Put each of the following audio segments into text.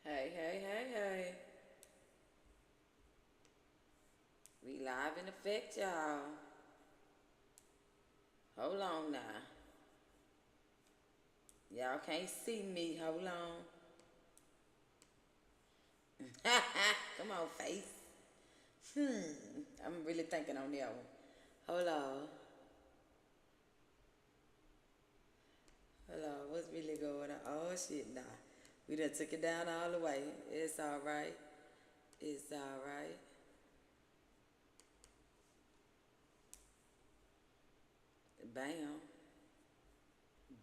Hey, hey, hey, hey. We live in effect, y'all. Hold on now. Y'all can't see me. Hold on. Come on, face. I'm really thinking on that one. Hold on. Hold on. What's really going on? Oh, shit, nah. We done took it down all the way. It's alright. It's alright. Bam.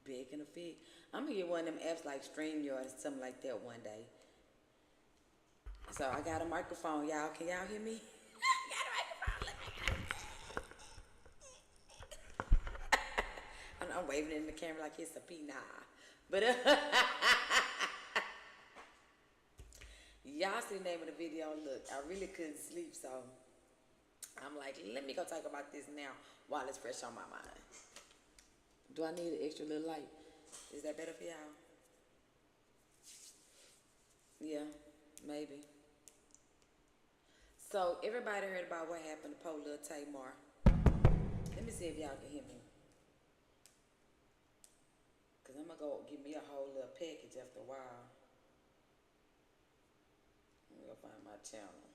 Big and a fig. I'm gonna get one of them apps like StreamYard or something like that one day. So I got a microphone, y'all. Can y'all hear me? I got a microphone. Look, I'm waving in the camera like it's a pina. But y'all see the name of the video. Look, I really couldn't sleep, so I'm like, let me go talk about this now while it's fresh on my mind. Do I need an extra little light? Is that better for y'all? Yeah, maybe. So everybody heard about what happened to poor little Tamar. Let me see if y'all can hear me. Cause I'm gonna go get me a whole little package after a while. Let me go find my channel.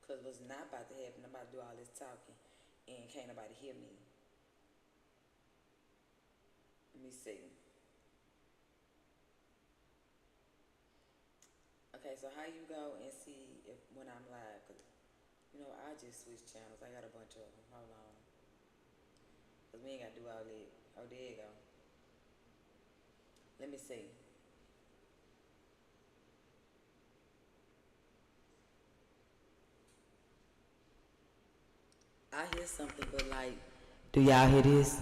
Cause what's not about to happen, I'm about to do all this talking and can't nobody hear me. Let me see. Okay, so how you go and see if when I'm live? Cause you know I just switched channels. I got a bunch of them. Hold on. Cause we ain't gotta do all that. Oh, there you go. Let me see. I hear something, but like, do y'all hear this?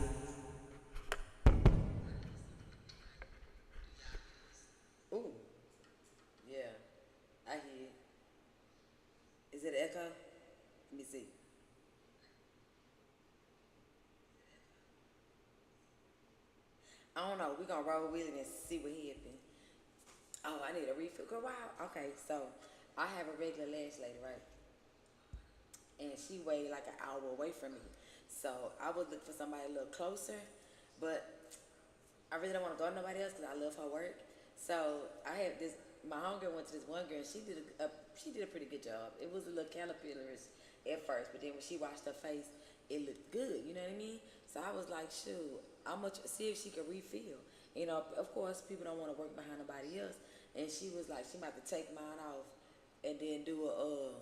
Ooh, yeah, I hear it. Is it echo? Let me see. I don't know. We're gonna roll with it and see what happens. Oh, I need a refill. Girl, wow. Okay, so I have a regular lash lady, right? And she weighed like an hour away from me. So I would look for somebody a little closer, but I really don't want to go to nobody else because I love her work. So I have this. My homegirl went to this one girl, and she did a pretty good job. It was a little caterpillars at first, but then when she washed her face, it looked good. You know what I mean? So I was like, shoot, I'm gonna see if she could refill. You know, of course, people don't want to work behind nobody else, and she was like, she might have to take mine off, and then do a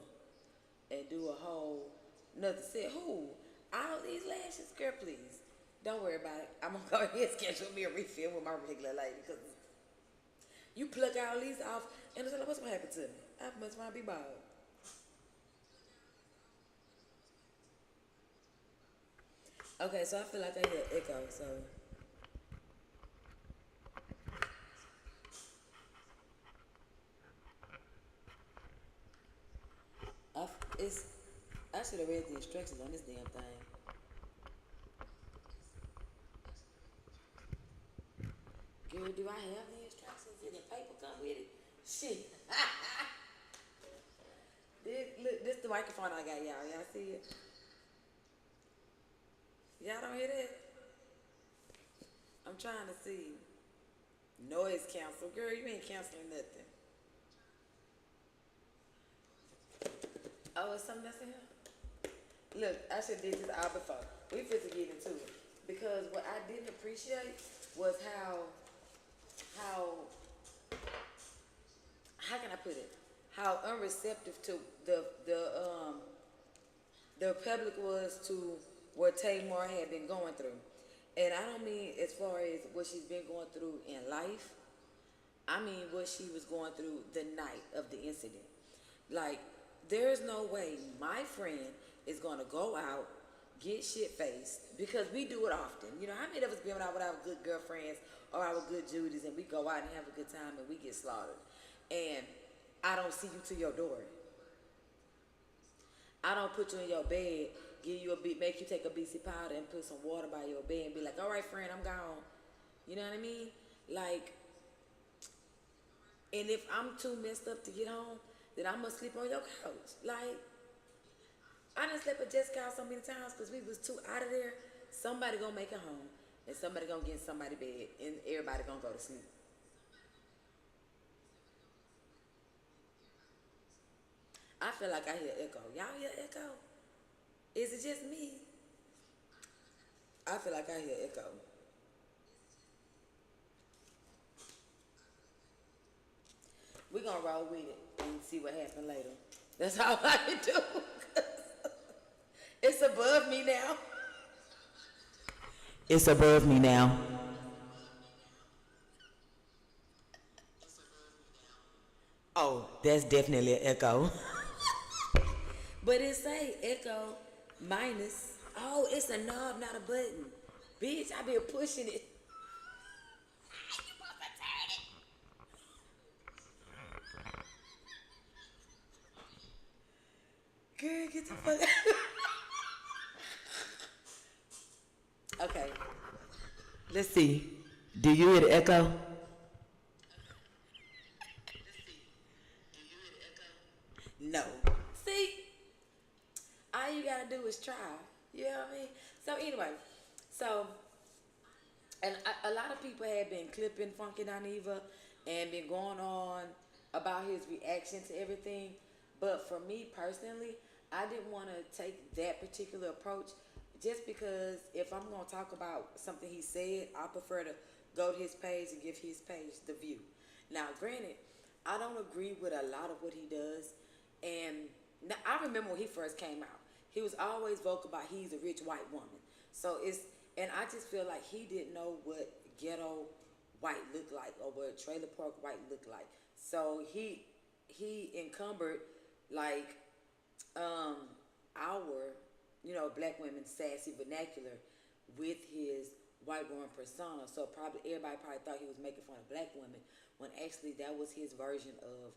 whole another set. Who? All these lashes, girl, please. Don't worry about it. I'm gonna go ahead and schedule me a refill with my regular lady because you pluck all these off and it's like, what's gonna happen to me? I must want to be bald. Okay, so I feel like I hear echo, so it's I should have read the instructions on this damn thing. Girl, do I have the instructions in the paper come with it? Shit. This the microphone I got, y'all. Y'all see it? Y'all don't hear that? I'm trying to see. Noise cancel. Girl, you ain't canceling nothing. Oh, it's something that's in here? Look, I should did this all before. We fit to get into it. Because what I didn't appreciate was how how can I put it? How unreceptive to the public was to what Tamar had been going through. And I don't mean as far as what she's been going through in life. I mean what she was going through the night of the incident. Like, there's no way my friend is gonna go out, get shit faced, because we do it often. You know, how many of us been out with our good girlfriends or our good Judies and we go out and have a good time and we get slaughtered. And I don't see you to your door. I don't put you in your bed, give you a beat, make you take a BC powder and put some water by your bed and be like, all right, friend, I'm gone. You know what I mean? Like, And if I'm too messed up to get home, then I must sleep on your couch. Like, I done slept at Jessica's house so many times because we was too out of there. Somebody gonna make it home, and somebody gonna get in somebody's bed, and everybody gonna go to sleep. I feel like I hear echo. Y'all hear echo? Is it just me? I feel like I hear echo. We gonna roll with it and see what happens later. That's all I can do. It's above me now. It's above me now. Oh, that's definitely an echo. But it say echo minus. Oh, it's a knob, not a button. Bitch, I been pushing it. Girl, get the fuck out. Okay, let's see. Do you hear the echo? No. See, all you gotta do is try. You know what I mean? So anyway, so and a lot of people have been clipping Funky Dineva and been going on about his reaction to everything. But for me personally, I didn't want to take that particular approach just because if I'm going to talk about something he said, I prefer to go to his page and give his page the view. Now, granted, I don't agree with a lot of what he does. And now, I remember when he first came out, he was always vocal about he's a rich white woman. So it's, and I just feel like he didn't know what ghetto white looked like or what trailer park white looked like. So he encumbered like our, black women sassy vernacular with his white woman persona. So probably everybody probably thought he was making fun of black women when actually that was his version of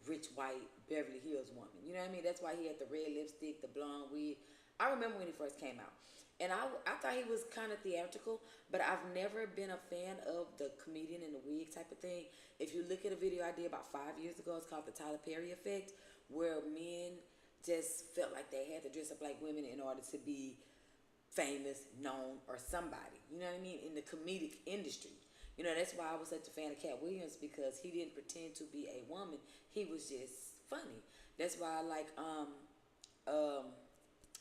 rich white Beverly Hills woman. You know what I mean? That's why he had the red lipstick, the blonde wig. I remember when he first came out. And I thought he was kind of theatrical, but I've never been a fan of the comedian in the wig type of thing. If you look at a video I did about 5 years ago, it's called the Tyler Perry effect, where men just felt like they had to dress up like women in order to be famous, known, or somebody. You know what I mean? In the comedic industry. That's why I was such a fan of Cat Williams because he didn't pretend to be a woman. He was just funny. That's why I like I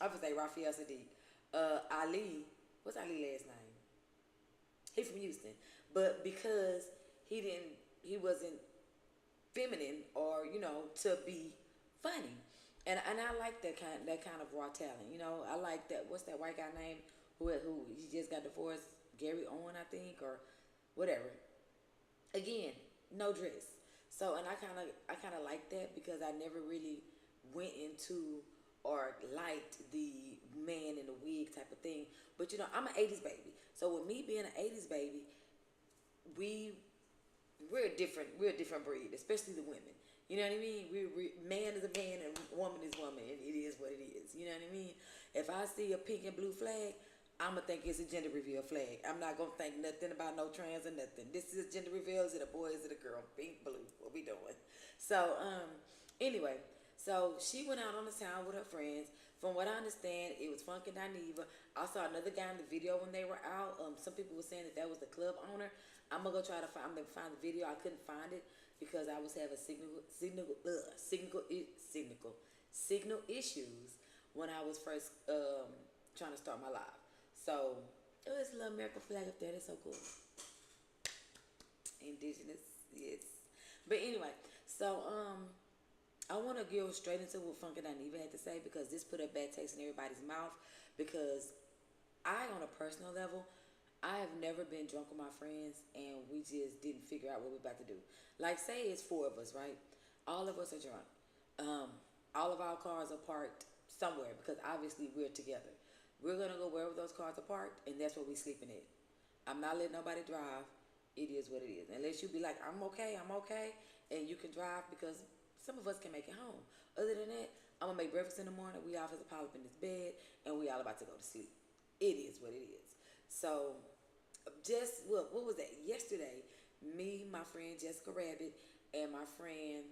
would say Raphael Sadiq. Ali, what's Ali last name? He from Houston. But because he wasn't feminine or, to be funny. And I like that kind of raw talent. I like that. What's that white guy name who he just got divorced? Gary Owen, I think, or whatever. Again, no dress. So and I kind of like that because I never really went into or liked the man in the wig type of thing. But I'm an '80s baby. So with me being an '80s baby, we we're a different breed, especially the women. You know what I mean? Man is a man and woman is woman, and it is what it is. You know what I mean? If I see a pink and blue flag, I'ma think it's a gender reveal flag. I'm not gonna think nothing about no trans or nothing. This is a gender reveal. Is it a boy? Is it a girl? Pink, blue. What we doing? So anyway, so she went out on the town with her friends. From what I understand, it was Funk and Dineva. I saw another guy in the video when they were out. Some people were saying that was the club owner. I'm gonna go try to find the video. I couldn't find it because I was having signal issues when I was first trying to start my live. So it was a little American flag up there. That's so cool. Indigenous, yes. But anyway, so I want to go straight into what Funk and Dineva had to say because this put a bad taste in everybody's mouth. Because on a personal level, I have never been drunk with my friends and we just didn't figure out what we're about to do. Like, say it's four of us, right? All of us are drunk. All of our cars are parked somewhere because obviously we're together. We're gonna go wherever those cars are parked, and that's where we sleeping at. I'm not letting nobody drive. It is what it is. Unless you be like, I'm okay, and you can drive because some of us can make it home. Other than that, I'm gonna make breakfast in the morning. We all have to pile up in this bed, and we all about to go to sleep. It is what it is. So, just what was that? Yesterday, me, my friend Jessica Rabbit, and my friend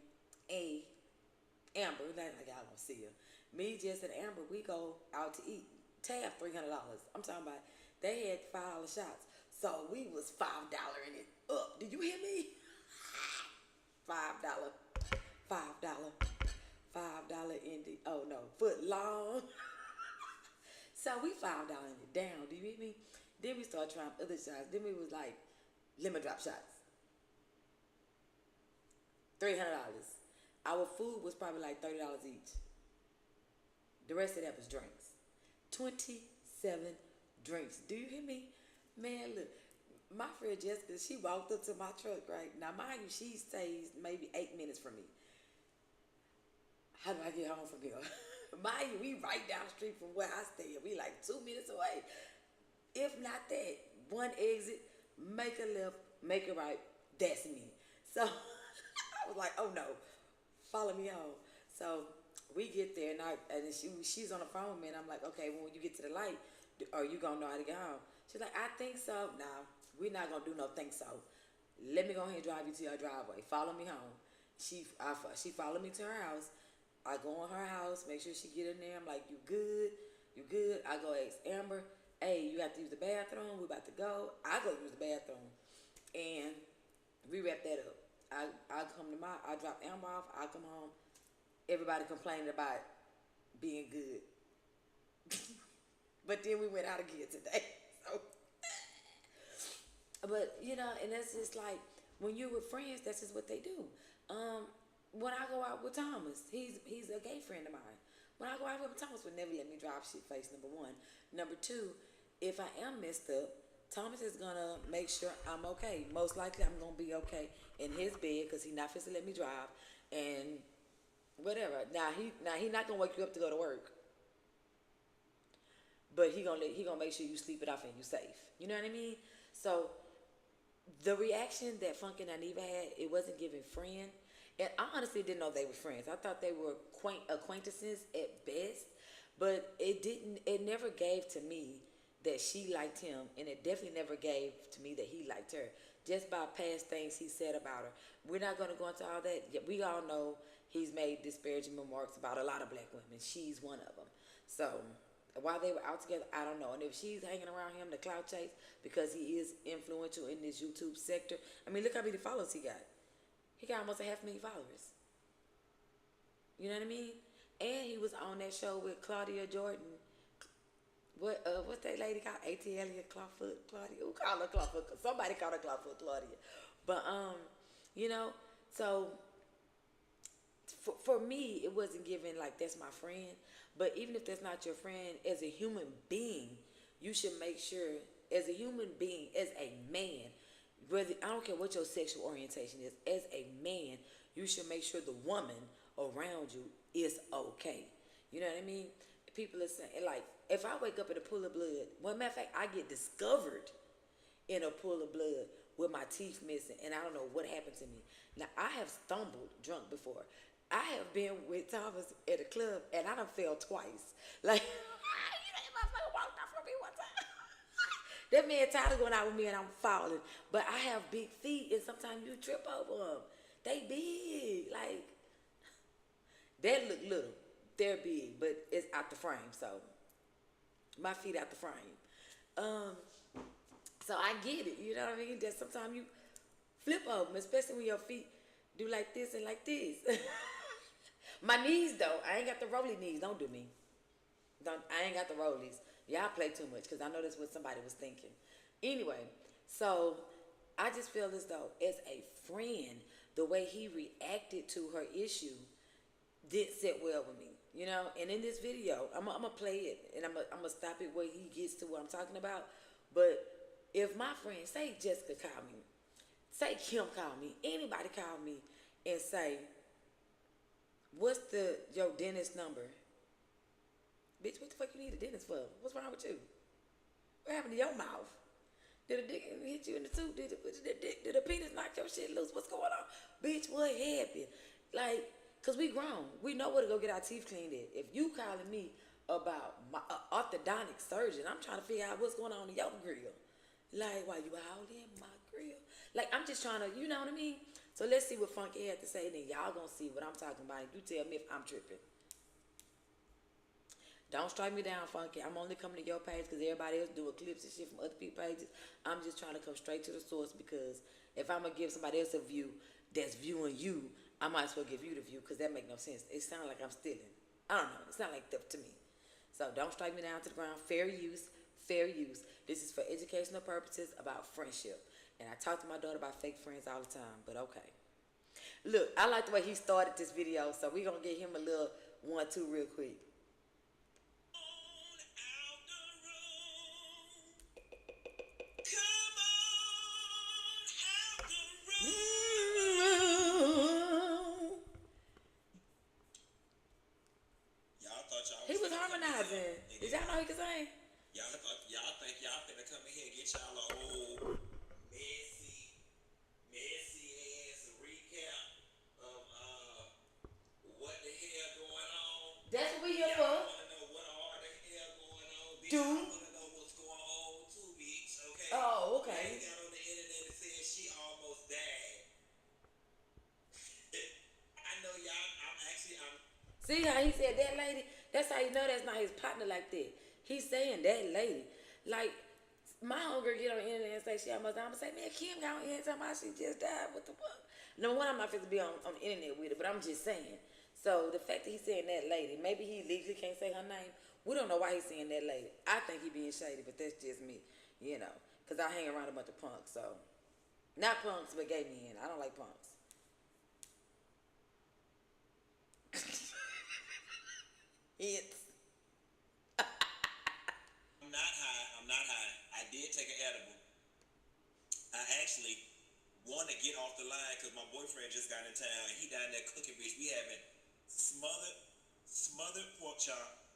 A, Amber, like y'all don't see her. Me, Jess, and Amber, we go out to eat. Tab $300. I'm talking about they had $5 shots. So we was $5 in it up. Did you hear me? $5. $5. $5 in the foot long. So we $5 in it down. Do you hear me? Then we started trying other shots. Then we was like lemon drop shots. $300. Our food was probably like $30 each. The rest of that was drinks. 27 drinks. Do you hear me? Man, look. My friend Jessica, she walked up to my truck, right? Now, mind you, she stays maybe 8 minutes from me. How do I get home from here? Mind you, we right down the street from where I stay. We like 2 minutes away. If not that, one exit, make a left, make a right. That's me. So I was like, oh no, follow me home. So we get there, and she's on the phone with me, and I'm like, okay, when you get to the light, are you gonna know how to get home? She's like, I think so. Nah, we're not gonna do no think so. Let me go ahead and drive you to your driveway. Follow me home. She followed me to her house. I go in her house, make sure she get in there. I'm like, you good? You good? I go ask Amber, hey, you have to use the bathroom. We about to go. I go use the bathroom, and we wrap that up. I drop Amber off. I come home. Everybody complaining about being good. But then we went out again today. So, but and that's just like when you're with friends, that's just what they do. When I go out with Thomas, he's a gay friend of mine. When I go out with him, Thomas would never let me drop shit face, number one. Number two, if I am messed up, Thomas is gonna make sure I'm okay. Most likely I'm gonna be okay in his bed because he's not supposed to let me drive and whatever. Now he not gonna wake you up to go to work, but he gonna make sure you sleep it off and you safe. You know what I mean? So the reaction that Funk and Aniva had, it wasn't giving friend. And I honestly didn't know they were friends. I thought they were acquaintances at best, but it never gave to me that she liked him, and it definitely never gave to me that he liked her, just by past things he said about her. We're not going to go into all that. We all know he's made disparaging remarks about a lot of black women. She's one of them. So while they were out together, I don't know. And if she's hanging around him to clout chase because he is influential in this YouTube sector, I mean, look how many followers he got. He got almost 500,000 followers. You know what I mean? And he was on that show with Claudia Jordan. What's that lady called? ATL Clawfoot Claudia? Who called her Clawfoot? Somebody called her Clawfoot Claudia. But so for me, it wasn't given like that's my friend. But even if that's not your friend, as a human being, you should make sure, as a human being, as a man, whether I don't care what your sexual orientation is, as a man, you should make sure the woman around you is okay. You know what I mean? People are saying, like, if I wake up in a pool of blood, well, matter of fact, I get discovered in a pool of blood with my teeth missing, and I don't know what happened to me. Now, I have stumbled drunk before. I have been with Thomas at a club, and I done fell twice. Like, that motherfucker walked out from me one time. That man tired of going out with me, and I'm falling. But I have big feet, and sometimes you trip over them. They big. Like, that look little. They're big, but it's out the frame, so my feet out the frame. So I get it, you know what I mean? That sometimes you flip over them, especially when your feet do like this and like this. My knees, though, I ain't got the rolly knees. Don't do me. I ain't got the rollies. Y'all play too much because I know that's what somebody was thinking. Anyway, so I just feel as though, as a friend, the way he reacted to her issue did sit well with me, you know. And in this video, I'm gonna play it, and I'm gonna stop it where he gets to what I'm talking about. But if my friend, say Jessica called me, say Kim called me, anybody called me and say, what's your dentist number? Bitch, what the fuck you need a dentist for? What's wrong with you? What happened to your mouth? Did a dick hit you in the tooth? Did a penis knock your shit loose? What's going on? Bitch, what happened? Like, because we grown. We know where to go get our teeth cleaned at. If you calling me about my orthodontic surgeon, I'm trying to figure out what's going on in your grill. Like, why you all in my grill? Like, I'm just trying to, you know what I mean? So let's see what Funky had to say, and then y'all gonna see what I'm talking about. You tell me if I'm tripping. Don't strike me down, Funky. I'm only coming to your page because everybody else doing clips and shit from other people's pages. I'm just trying to come straight to the source, because if I'm going to give somebody else a view that's viewing you, I might as well give you the view, because that make no sense. It sounds like I'm stealing. I don't know. It sounds like theft to me. So don't strike me down to the ground. Fair use. Fair use. This is for educational purposes about friendship. And I talk to my daughter about fake friends all the time, but okay. Look, I like the way he started this video, so we're going to get him a little 1-2 real quick. He was harmonizing. Did y'all know he could sing? Y'all think y'all finna come in here and get y'all a whole messy ass recap of what the hell going on. That's what we here for. Y'all wanna know what all the hell going on, bitch. I wanna know what's going on too, bitch. Okay. Oh, okay. They got on the internet and said she almost died. I know y'all. I'm. See how he said that lady? That's how you know that's not his partner like that. He's saying that lady. Like, my homegirl get on the internet and say she almost died. I'm going to say, man, Kim got on the internet talking about she just died. What the fuck? Number one, I'm not fit to be on the internet with it, but I'm just saying. So the fact that he's saying that lady, maybe he legally can't say her name. We don't know why he's saying that lady. I think he being shady, but that's just me, you know. Because I hang around a bunch of punks, so. Not punks, but gay men. I don't like punks. It's. I'm not high. I did take an edible. I actually want to get off the line because my boyfriend just got in town and he down there cooking, bitch. We having smothered pork chop.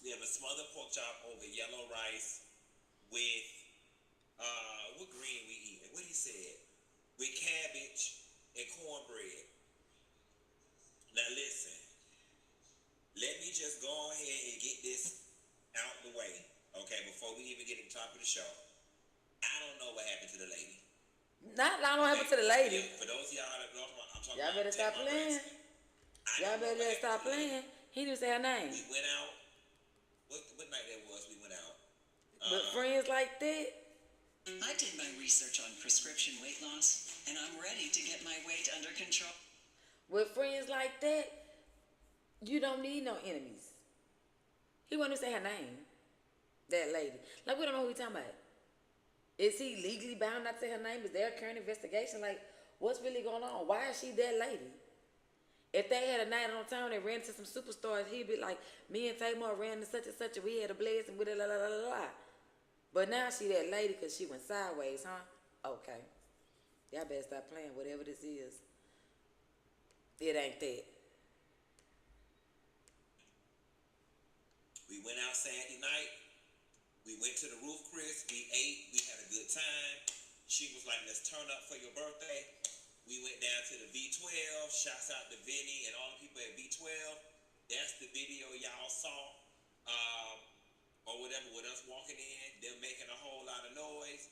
We have a smothered pork chop over yellow rice with what green we eating? What he said? With cabbage and cornbread. Now listen. Let me just go ahead and get this out the way, okay, before we even get to the top of the show. I don't know what happened to the lady. I don't know what happened to the lady. Yeah, for those of y'all that know, I'm talking y'all better stop playing. Y'all better stop playing. He didn't say her name. We went out. What night that was we went out? But friends like that. I did my research on prescription weight loss, and I'm ready to get my weight under control. With friends like that, you don't need no enemies. He wouldn't say her name. That lady. Like, we don't know who we talking about. Is he legally bound not to say her name? Is there a current investigation? Like, what's really going on? Why is she that lady? If they had a night on town and ran into some superstars, he'd be like, me and Tamar ran to such and such, and we had a blaze and with la la la la la. But now she that lady because she went sideways, huh? Okay. Y'all better stop playing. Whatever this is, it ain't that. We went out Saturday night. We went to the Roof Chris. We ate. We had a good time. She was like, let's turn up for your birthday. We went down to the V12. Shouts out to Vinny and all the people at V12. That's the video y'all saw. Or whatever, with us walking in. Them making a whole lot of noise.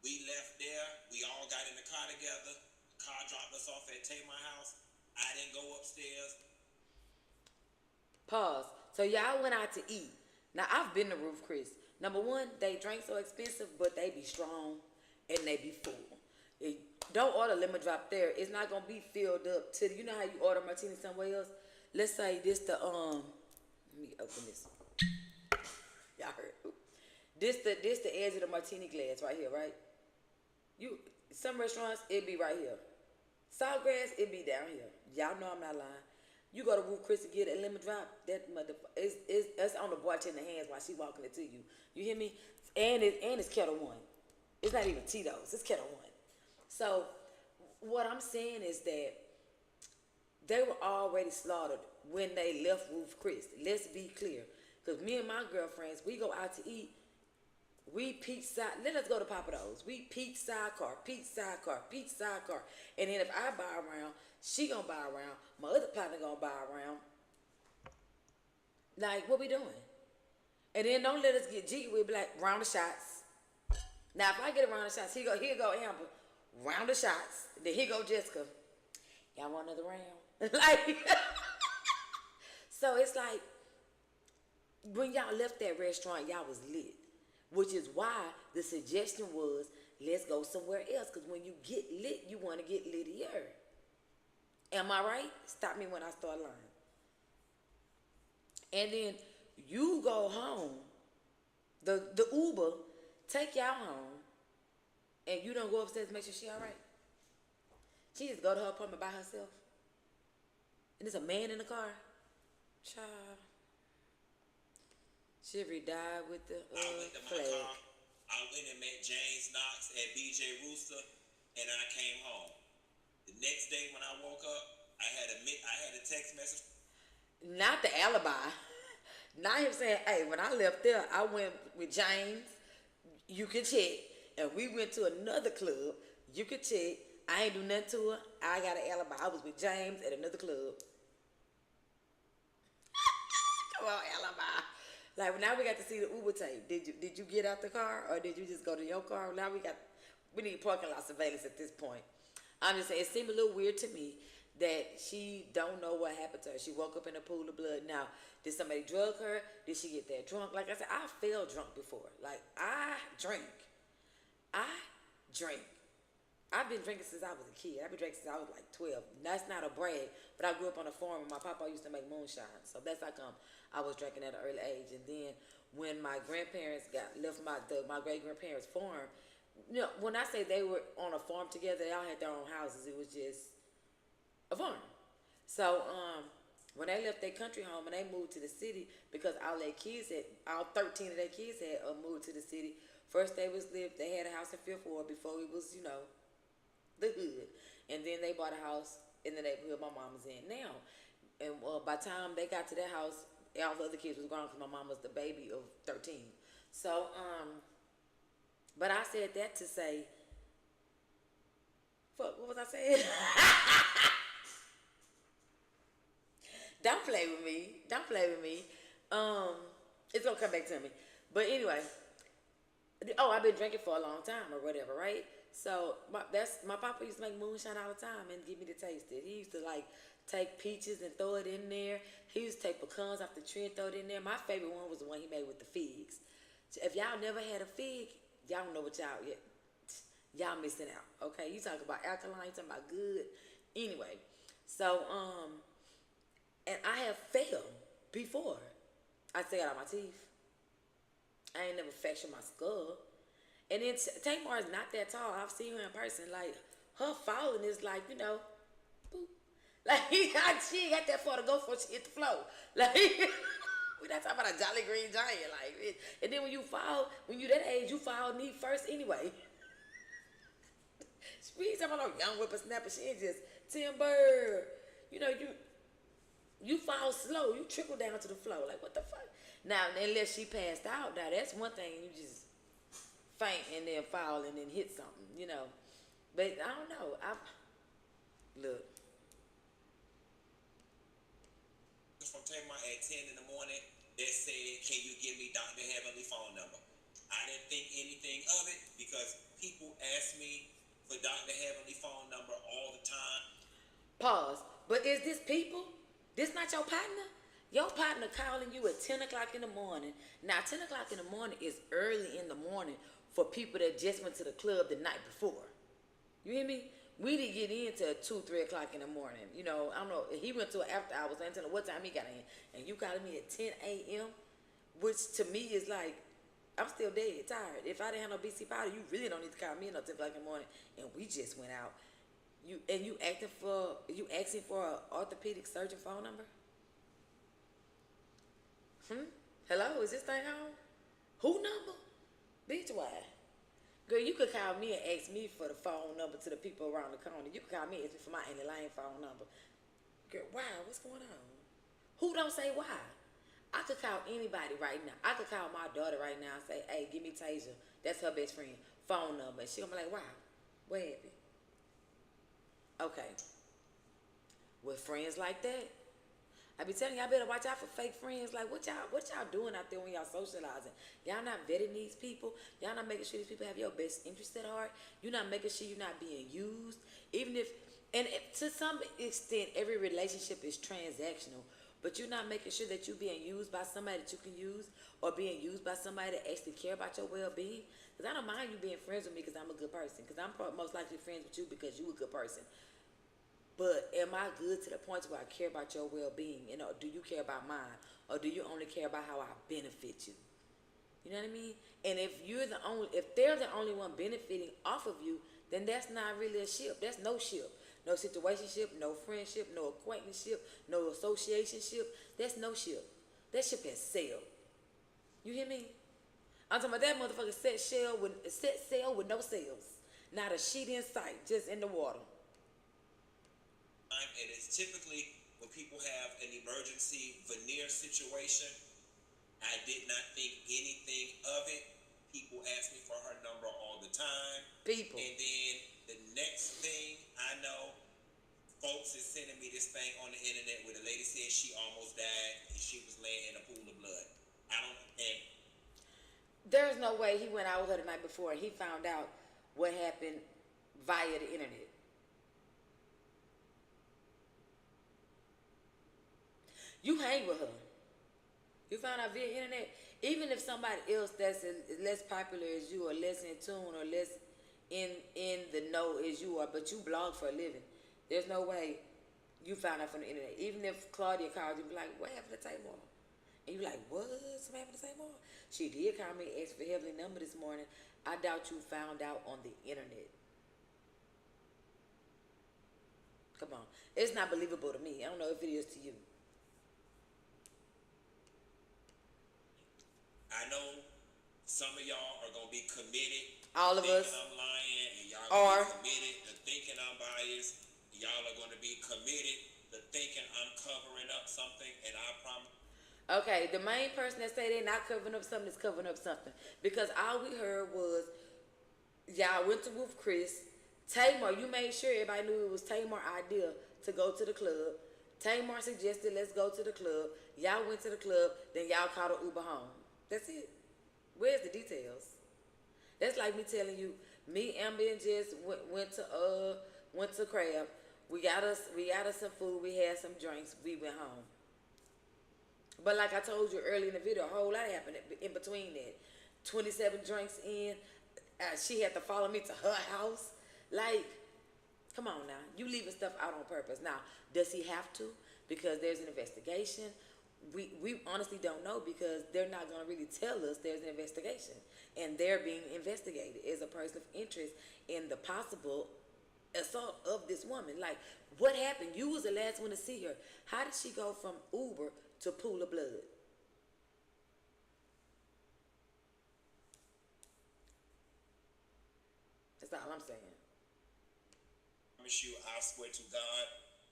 We left there. We all got in the car together. The car dropped us off at Tamar house. I didn't go upstairs. Pause. So y'all went out to eat. Now, I've been to Roof Chris. Number one, they drink so expensive, but they be strong and they be full. Don't order lemon drop there. It's not going to be filled up to, you know how you order martini somewhere else? Let's say this the, let me open this. Y'all heard. This the edge of the martini glass right here, right? Some restaurants, it be right here. Saltgrass, it be down here. Y'all know I'm not lying. You go to Roof Chris to get a lemon drop, that motherfucker, it's on the bartender's hands while she walking it to you. You hear me? And it's Kettle One. It's not even Tito's, it's Kettle One. So, what I'm saying is that they were already slaughtered when they left Roof Chris. Let's be clear. Because me and my girlfriends, we go out to eat. We peach side. Let us go to Papa Do's. We peach sidecar. And then if I buy around, she gonna buy around. My other partner gonna buy around. Like, what we doing? And then don't let us get jiggy with black round of shots. Now, if I get a round of shots, here go Amber. round of shots. Then here go Jessica. Y'all want another round? Like, so it's like, when y'all left that restaurant, y'all was lit. Which is why the suggestion was, let's go somewhere else. Because when you get lit, you want to get littier. Am I right? Stop me when I start lying. And then you go home. The Uber take y'all home. And you don't go upstairs to make sure she all right. She just go to her apartment by herself. And there's a man in the car. Child. Shivery died with the I went to my flag. car. I went and met James Knox at BJ Rooster, and I came home. The next day when I woke up, I had a text message. Not the alibi. Not him saying, hey, when I left there, I went with James. You can check. And we went to another club. You can check. I ain't do nothing to her. I got an alibi. I was with James at another club. Come on, alibi. Like, now we got to see the Uber tape. Did you get out the car, or did you just go to your car? Now we need parking lot surveillance at this point. I'm just saying, it seemed a little weird to me that she don't know what happened to her. She woke up in a pool of blood. Now, did somebody drug her? Did she get that drunk? Like I said, I felt drunk before. Like, I drink. I've been drinking since I was a kid. I've been drinking since I was like 12. That's not a brag, but I grew up on a farm and my papa used to make moonshine. So that's how come I was drinking at an early age. And then when my grandparents left my great-grandparents' farm, you know, when I say they were on a farm together, they all had their own houses. It was just a farm. So when they left their country home and they moved to the city, because all 13 of their kids had moved to the city. First they had a house in Fifth Ward before it was, you know, the hood. And then they bought a house in the neighborhood my mom was in now. And by the time they got to their house, all the other kids was grown because my mom was the baby of 13. So, but I said that to say, fuck, what was I saying? Don't play with me. Don't play with me. It's gonna come back to me. But anyway, I've been drinking for a long time or whatever, right? So my papa used to make moonshine all the time and give me to taste it. He used to like take peaches and throw it in there. He used to take pecans off the tree and throw it in there. My favorite one was the one he made with the figs. If y'all never had a fig, y'all don't know what y'all missing out. Okay, you talk about alkaline, you talking about good. Anyway, so and I have failed before. I still got out my teeth. I ain't never fractured my skull. And then Tamar is not that tall. I've seen her in person. Like, her falling is like, you know, boop. Like, she ain't got that far to go before she hit the floor. Like, we not talking about a Jolly Green Giant. Like, and then when you fall, when you that age, you fall knee first anyway. We ain't talking about no young whippersnapper. She ain't just timber. You know, you fall slow. You trickle down to the floor. Like, what the fuck? Now, unless she passed out, now that's one thing. You just faint and then fall and then hit something, you know. But I don't know. Look. From Tamar at 10 in the morning that said, can you give me Dr. Heavenly phone number? I didn't think anything of it because people ask me for Dr. Heavenly phone number all the time. Pause. But is this people? This not your partner? Your partner calling you at 10 o'clock in the morning. Now, 10 o'clock in the morning is early in the morning for people that just went to the club the night before. You hear me? We didn't get in till 2, 3 o'clock in the morning. You know, I don't know. He went to an after hours. I didn't tell him what time he got in. And you calling me at 10 a.m., which to me is like, I'm still dead, tired. If I didn't have no BC powder, you really don't need to call me at 10 o'clock in the morning. And we just went out. You asking for an orthopedic surgeon phone number? Hello, is this thing on? Who number? Bitch, why? Girl, you could call me and ask me for the phone number to the people around the corner. You could call me and ask me for my Annie Lane phone number. Girl, why? What's going on? Who don't say why? I could call anybody right now. I could call my daughter right now and say, hey, give me Tasia. That's her best friend. Phone number. And she'll be like, why? What happened? Okay. With friends like that, I be telling y'all better watch out for fake friends. Like what y'all doing out there when y'all socializing? Y'all not vetting these people. Y'all not making sure these people have your best interest at heart. You're not making sure you're not being used. Even if, to some extent, every relationship is transactional. But you're not making sure that you're being used by somebody that you can use, or being used by somebody that actually care about your well-being. Because I don't mind you being friends with me because I'm a good person. Because I'm most likely friends with you because you a good person. But am I good to the point where I care about your well-being? And do you care about mine? Or do you only care about how I benefit you? You know what I mean? And if they're the only one benefiting off of you, then that's not really a ship. That's no ship. No situationship, no friendship, no acquaintanceship, no associationship. That's no ship. That ship has sailed. You hear me? I'm talking about that motherfucker set sail with no sails. Not a sheet in sight, just in the water. And it's typically when people have an emergency veneer situation. I did not think anything of it. People ask me for her number all the time. People. And then the next thing I know, folks is sending me this thing on the internet where the lady said she almost died and she was laying in a pool of blood. There's no way he went out with her the night before and he found out what happened via the internet. You hang with her. You found out via internet. Even if somebody else that's less popular as you, or less in tune, or less in the know as you are, but you blog for a living, there's no way you found out from the internet. Even if Claudia called you, be like, what happened to Tamar? And you're like, what? Something happened to Tamar? She did call me and ask for Heavenly number this morning. I doubt you found out on the internet. Come on. It's not believable to me. I don't know if it is to you. I know some of y'all are going to be committed. All of us. I'm lying, and y'all are going to be committed to thinking I'm biased. Y'all are going to be committed to thinking I'm covering up something, and I promise. Okay, the main person that say they're not covering up something is covering up something. Because all we heard was, y'all went to Wolf Chris. Tamar, you made sure everybody knew it was Tamar's idea to go to the club. Tamar suggested, let's go to the club. Y'all went to the club, then y'all called an Uber home. That's it. Where's the details? That's like me telling you, me, Amber, and Jess went to Crab. We got us some food. We had some drinks. We went home. But like I told you earlier in the video, a whole lot happened in between that. 27 drinks in, she had to follow me to her house. Like, come on now, you leaving stuff out on purpose. Now, does he have to? Because there's an investigation. We honestly don't know, because they're not going to really tell us there's an investigation. And they're being investigated as a person of interest in the possible assault of this woman. Like, what happened? You was the last one to see her. How did she go from Uber to pool of blood? That's all I'm saying. I promise you, I swear to God,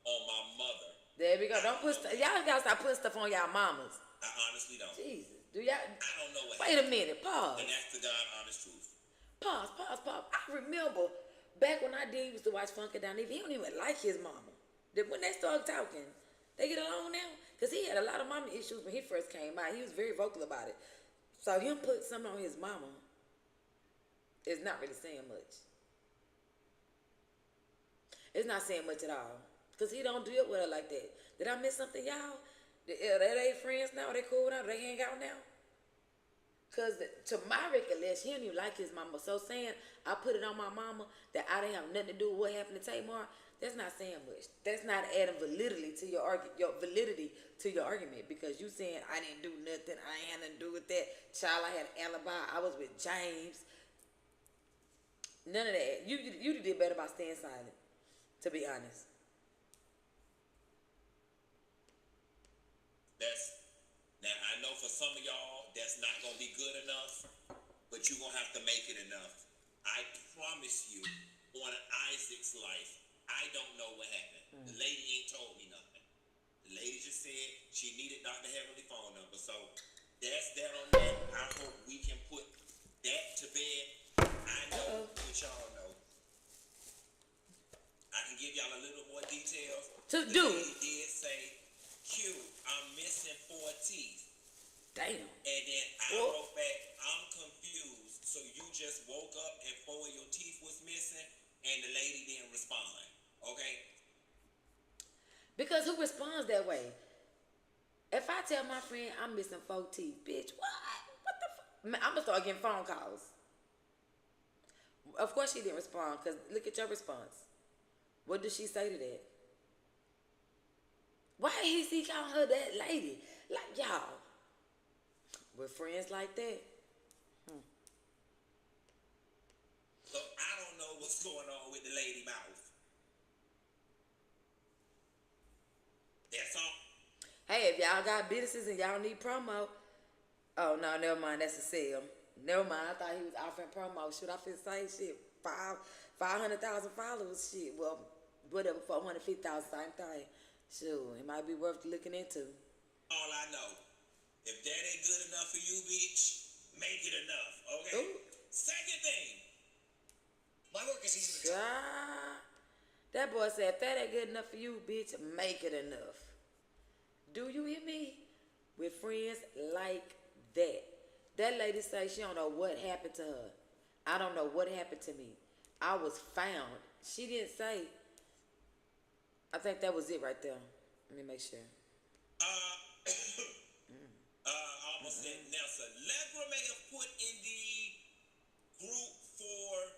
on my mother. There we go. Don't put y'all gotta stop putting stuff on y'all mamas. I honestly don't. Jesus. Do y'all? I don't know what Wait happened. a minute. Pause. And that's the God honest truth. Pause. I remember back when I did used to watch Funky Down Eve, he don't even like his mama. When they started talking, they get along now? Because he had a lot of mama issues when he first came out. He was very vocal about it. So him put something on his mama is not really saying much. It's not saying much at all. Because he don't deal with her like that. Did I miss something, y'all? Are they friends now? Are they cool now? Do they hang out now? Because to my recollection, he don't even like his mama. So saying I put it on my mama that I didn't have nothing to do with what happened to Tamar, that's not saying much. That's not adding validity to your argument, because you saying I didn't do nothing, I ain't had nothing to do with that. Child, I had an alibi. I was with James. None of that. You did better by staying silent, to be honest. Now I know for some of y'all that's not gonna be good enough, but you're gonna have to make it enough. I promise you, on Isaac's life, I don't know what happened. The lady ain't told me nothing. The lady just said she needed Dr. Heavenly phone number. So that's that on that. I hope we can put that to bed. I know what y'all know. I can give y'all a little more details. The lady did say Q 4 teeth. Damn. And then I wrote back, I'm confused. So you just woke up and 4 of your teeth was missing, and the lady didn't respond. Okay? Because who responds that way? If I tell my friend I'm missing 4 teeth, bitch, what? What the fuck? I'm gonna start getting phone calls. Of course she didn't respond, because look at your response. What did she say to that? Why is he calling her that lady? Like, y'all, with friends like that. So I don't know what's going on with the lady mouth. That's all. Hey, if y'all got businesses and y'all need promo, oh no, never mind, that's a sale. Never mind, I thought he was offering promo. Should I feel say shit? 500,000 followers, shit. Well, whatever, 450,000, same thing. Sure, it might be worth looking into. All I know, if that ain't good enough for you, bitch, make it enough, okay? Ooh. Second thing, my work is easy to That boy said, if that ain't good enough for you, bitch, make it enough. Do you hear me? With friends like that. That lady say she don't know what happened to her. I don't know what happened to me. I was found. She didn't say. I think that was it right there. Let me make sure. Almost said Nelson. Legra may have put in the group for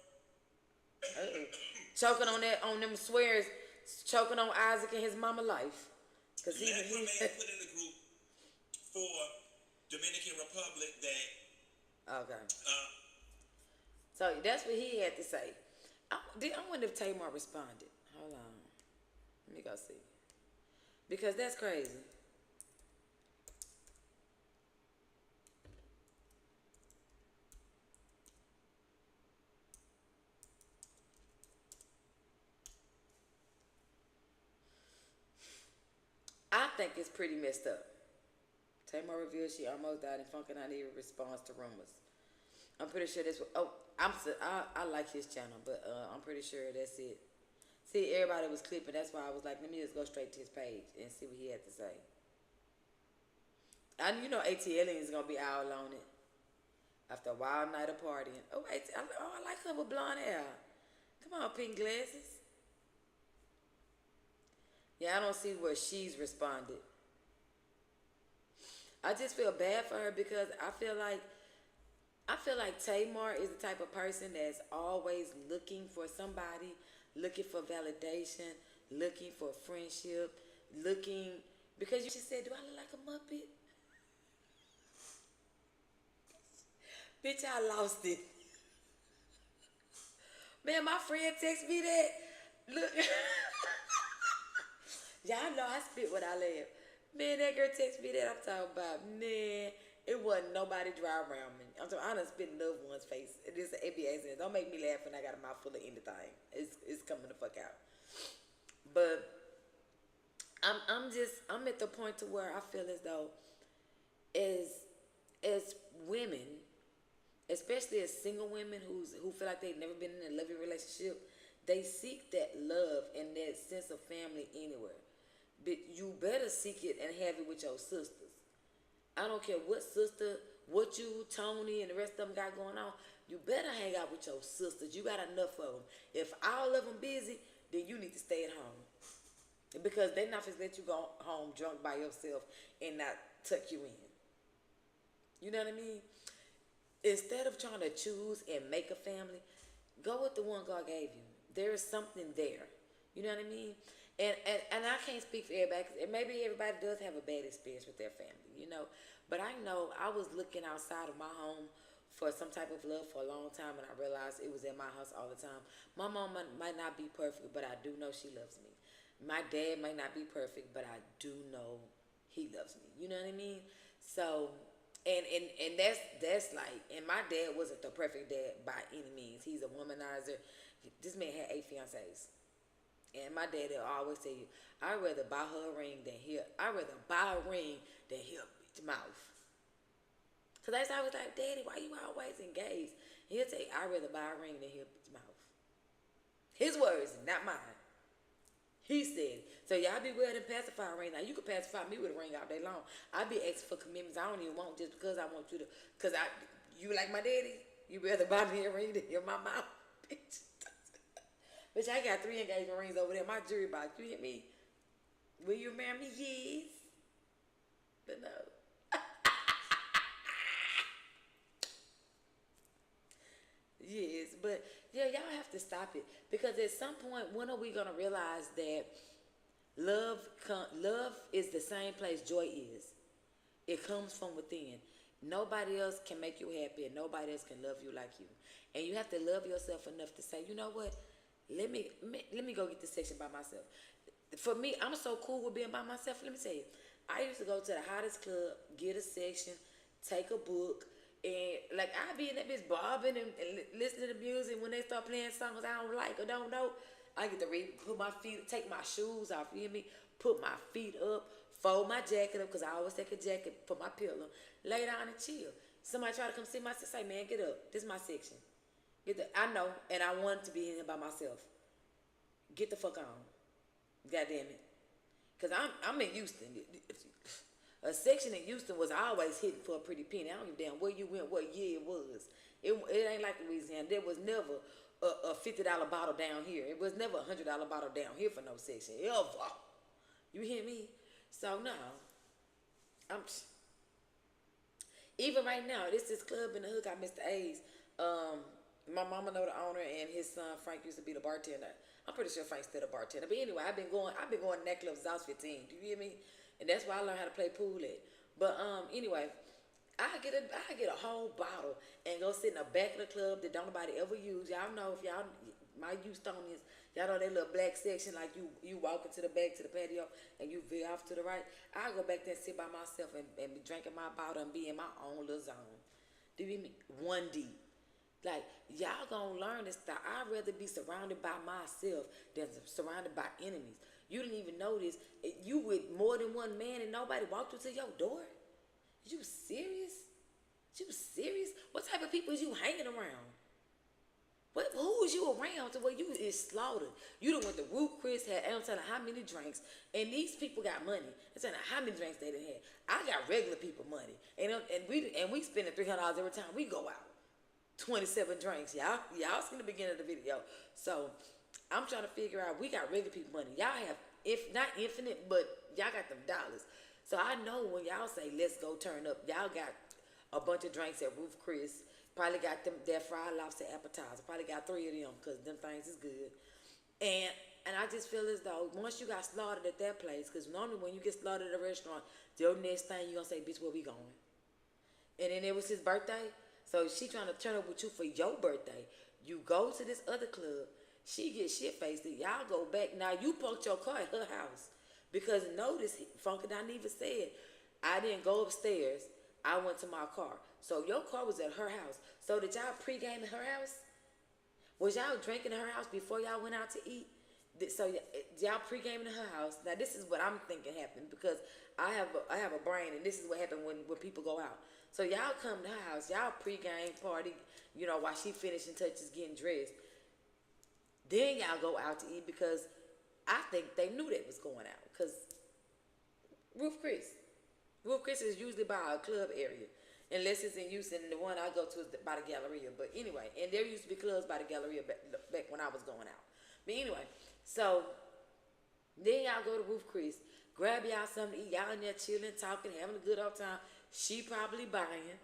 Choking on that, on them swears, choking on Isaac and his mama life. Cause he Legra may have put in the group for Dominican Republic that okay. So that's what he had to say. I wonder if Tamar responded. Hold on. Let me go see. Because that's crazy. I think it's pretty messed up. Tamar revealed she almost died in Funkin' I Need a response to rumors. I'm pretty sure this. I like his channel, but I'm pretty sure that's it. See, everybody was clipping. That's why I was like, let me just go straight to his page and see what he had to say. And you know, ATL is gonna be all on it after a wild night of partying. Oh, I like her with blonde hair. Come on, pink glasses. Yeah, I don't see where she's responded. I just feel bad for her because I feel like Tamar is the type of person that's always looking for somebody, looking for validation, looking for friendship, because she said, do I look like a Muppet? Bitch, I lost it. Man, my friend texted me that. Look. Y'all know I spit what I laugh. Man, that girl texted me that. I'm talking about, man, it wasn't nobody dry around me. I'm talking, I done spit in loved one's face. This is ABA sense. Don't make me laugh when I got a mouth full of anything. It's coming the fuck out. But I'm at the point to where I feel as though as women, especially as single women who feel like they've never been in a loving relationship, they seek that love and that sense of family anywhere. But you better seek it and have it with your sisters. I don't care what sister, what you, Tony, and the rest of them got going on. You better hang out with your sisters. You got enough of them. If all of them busy, then you need to stay at home. Because they're not going to let you go home drunk by yourself and not tuck you in. You know what I mean? Instead of trying to choose and make a family, go with the one God gave you. There is something there. You know what I mean? And I can't speak for everybody, because maybe everybody does have a bad experience with their family, you know. But I know I was looking outside of my home for some type of love for a long time, and I realized it was in my house all the time. My mom might not be perfect, but I do know she loves me. My dad might not be perfect, but I do know he loves me. You know what I mean? So, and that's like, and my dad wasn't the perfect dad by any means. He's a womanizer. This man had 8 fiancés. And my daddy will always tell you, I'd rather buy her a ring than hear a bitch mouth. So that's why I was like, Daddy, why you always engaged? And he'll tell you, I'd rather buy a ring than hear a bitch mouth. His words, not mine. He said, so y'all be wearing a pacifier ring. Now, you can pacify me with a ring all day long. I be asking for commitments I don't even want just because I want you to, because you like my daddy? You rather buy me a ring than hear my mouth, bitch. Bitch, I got 3 engagement rings over there in my jewelry box. You hear me? Will you marry me? Yes. But no. Yes, but yeah, y'all have to stop it because at some point, when are we gonna realize that love is the same place joy is? It comes from within. Nobody else can make you happy, and nobody else can love you like you. And you have to love yourself enough to say, you know what? Let me go get this section by myself. For me, I'm so cool with being by myself. Let me tell you, I used to go to the hottest club, get a section, take a book, and like I be in that bitch bobbing and listening to music. When they start playing songs I don't like or don't know, I get to read, put my feet, take my shoes off. You hear me? Put my feet up, fold my jacket up because I always take a jacket, put my pillow, lay down and chill. Somebody try to come see my section, say, man, get up. This is my section. I know, and I wanted to be in here by myself. Get the fuck on. God damn it. Because I'm in Houston. A section in Houston was always hitting for a pretty penny. I don't give a damn where you went, what year it was. It ain't like Louisiana. There was never a $50 bottle down here. It was never a $100 bottle down here for no section. Ever. You hear me? So, no. Even right now, this club in the hood got Mr. A's. My mama know the owner, and his son Frank used to be the bartender. I'm pretty sure Frank's still the bartender. But anyway, I've been going to that club since I was 15. Do you hear me? And that's why I learned how to play pool at. But anyway, I get a whole bottle and go sit in the back of the club that don't nobody ever use. Y'all know, if y'all, my Houstonians, y'all know that little black section, like you walk into the back to the patio and you veer off to the right. I go back there and sit by myself and be drinking my bottle and be in my own little zone. Do you hear me? 1D. Like, y'all gonna learn this stuff. I'd rather be surrounded by myself than surrounded by enemies. You didn't even notice you with more than one man and nobody walked you to your door. You serious? You serious? What type of people is you hanging around? Who is you around to where you is slaughtered? You done went to Roof Chris, had I don't tell you how many drinks, and these people got money. I'm telling you how many drinks they done had. I got regular people money, and we spending $300 every time we go out. 27 drinks. Y'all seen the beginning of the video. So I'm trying to figure out, we got regular people money. Y'all have, if not infinite, but y'all got them dollars. So I know when y'all say let's go turn up, y'all got a bunch of drinks at Roof Chris. Probably got them that fried lobster appetizer. Probably got 3 of them because them things is good. And I just feel as though once you got slaughtered at that place, because normally when you get slaughtered at a restaurant, your next thing you gonna say, bitch, where we going? And then it was his birthday. So she trying to turn up with you for your birthday. You go to this other club. She gets shit-faced. Y'all go back. Now, you parked your car at her house. Because notice, Funky Dineva said, I didn't go upstairs. I went to my car. So your car was at her house. So did y'all pregame at her house? Was y'all drinking at her house before y'all went out to eat? So y'all pre-gaming in her house. Now, this is what I'm thinking happened because I have a brain, and this is what happened when people go out. So y'all come to her house, y'all pre-game party, while she finishing touches, getting dressed. Then y'all go out to eat because I think they knew that was going out. Because Roof Chris is usually by a club area. Unless it's in Houston, the one I go to is by the Galleria. But anyway, and there used to be clubs by the Galleria back when I was going out. But anyway, so then y'all go to Roof Chris, grab y'all something to eat. Y'all in there chilling, talking, having a good old time. She probably buying.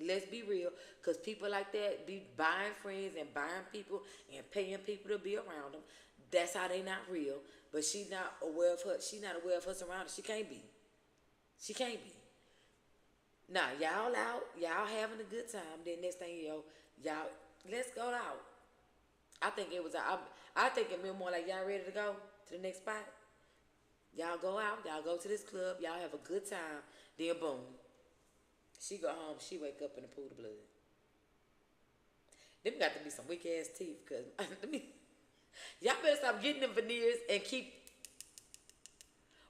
Let's be real, because people like that be buying friends and buying people and paying people to be around them. That's how they not real. But she not aware of her. She not aware of her surroundings. She can't be. Now, y'all out, y'all having a good time. Then next thing y'all, let's go out. I think it more like y'all ready to go to the next spot. Y'all go out, y'all go to this club, y'all have a good time. Then boom, she go home, she wake up in a pool of blood. Them got to be some weak ass teeth, cause y'all better stop getting them veneers and keep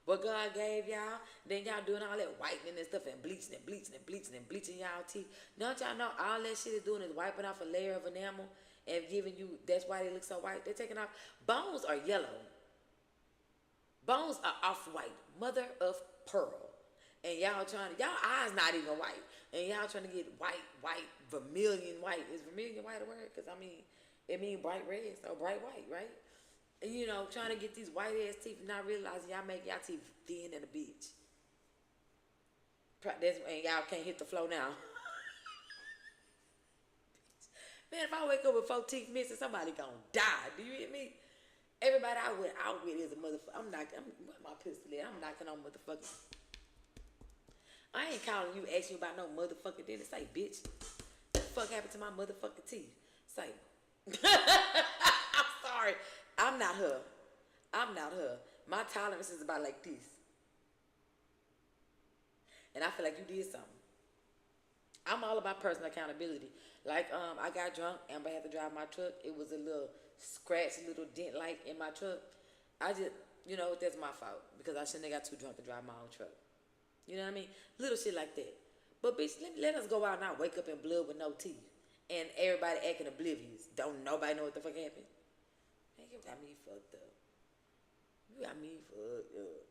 what God gave y'all. Then y'all doing all that whitening and stuff and bleaching y'all teeth. Don't y'all know all that shit is doing is wiping off a layer of enamel and giving you, that's why they look so white. They're taking off, bones are yellow. Bones are off-white, mother of pearl. And y'all eyes not even white. And y'all trying to get white, vermilion white. Is vermilion white a word? Because, I mean, it means bright red, so bright white, right? And, you know, trying to get these white-ass teeth and not realizing y'all make y'all teeth thin in a bitch. And y'all can't hit the floor now. Man, if I wake up with 4 teeth missing, somebody gonna die. Do you hear me? Everybody I went out with is a motherfucker. I'm my pistol at? I'm knocking on motherfuckers. I ain't calling you, asking you about no motherfucking dinner. Say, bitch, what the fuck happened to my motherfucking teeth? Say, I'm sorry. I'm not her. My tolerance is about like this. And I feel like you did something. I'm all about personal accountability. Like, I got drunk and I had to drive my truck. It was a little scratch, little dent like in my truck. I just, you know, that's my fault because I shouldn't have got too drunk to drive my own truck. You know what I mean? Little shit like that. But bitch, let us go out and not wake up in blood with no teeth. And everybody acting oblivious. Don't nobody know what the fuck happened. Man, you got me fucked up.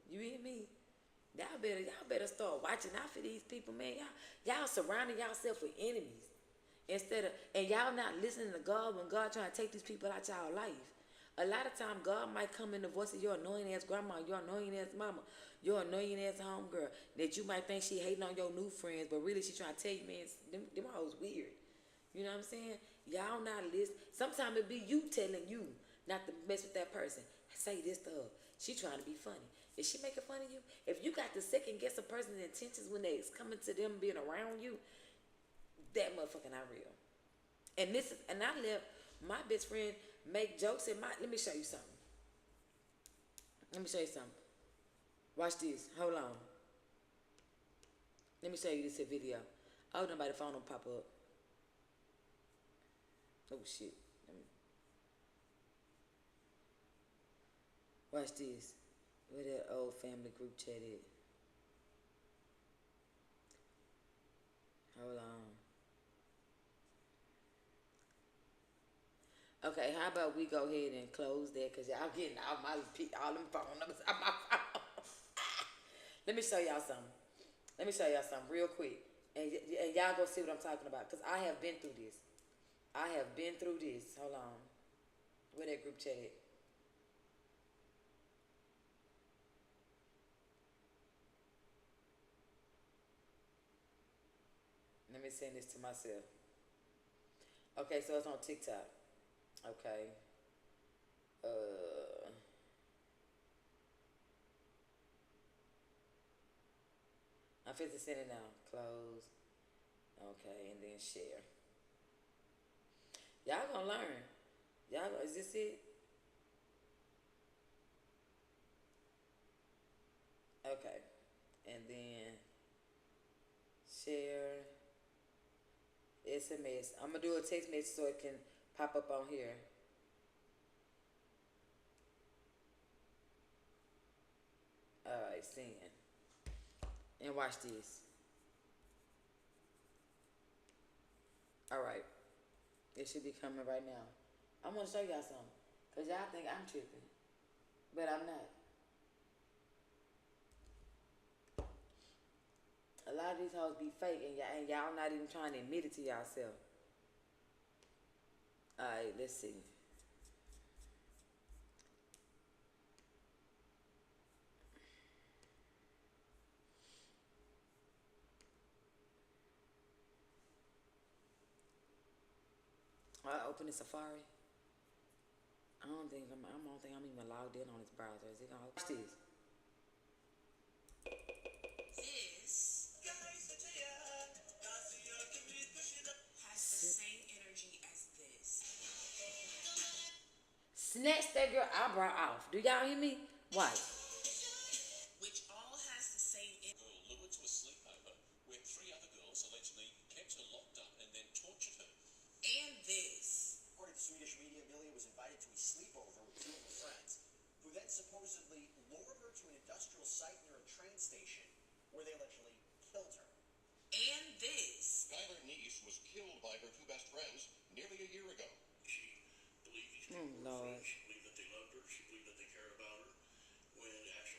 You hear me? Y'all better start watching out for these people, man. Y'all surrounding yourself with enemies. And y'all not listening to God when God trying to take these people out y'all life. A lot of time God might come in the voice of your annoying ass grandma, your annoying ass mama, your annoying ass homegirl, that you might think she hating on your new friends, but really she trying to tell you, man, them hoes weird. You know what I'm saying? Y'all not listening. Sometimes it be you telling you not to mess with that person. Say this to her. She trying to be funny. Is she making fun of you? If you got to second guess a person's intentions when they coming to them being around you, that motherfucker not real. And I let my best friend make jokes let me show you something. Watch this. Hold on. Let me show you this video. I hope nobody's phone don't pop up. Oh shit. Watch this. Where that old family group chat at? Hold on. Okay, how about we go ahead and close that because y'all getting all them phone numbers out my phone. Let me show y'all something real quick. And y'all go see what I'm talking about because I have been through this. Hold on. Where that group chat at? Let me send this to myself. Okay, so it's on TikTok. Okay. I'm fit to send it now. Close. Okay, and then share. Y'all gonna learn. Is this it? Okay. And then share. SMS. I'm gonna do a text message so it can pop up on here. Alright, send. And watch this. Alright. It should be coming right now. I'm gonna show y'all something. Cause y'all think I'm tripping. But I'm not. A lot of these hoes be fake and y'all not even trying to admit it to y'allself. Alright, let's see. I open the Safari. I don't think I'm even logged in on this browser. Is it gonna watch this? Has the same energy as this. Snatch that girl eyebrow off. Do y'all hear me? Watch. Which all has the same energy. Lured to a sleepover where 3 other girls allegedly kept her locked up and then tortured her. And this. According to Swedish media, Amelia was invited to a sleepover with 2 of her friends, who then supposedly lured her to an industrial site near a train station, where they allegedly killed her. And this. Skylar Niche was killed by her 2 best friends nearly a year ago. She believed these people were Lord. friends. She believed that they loved her. She believed that they cared about her. When actually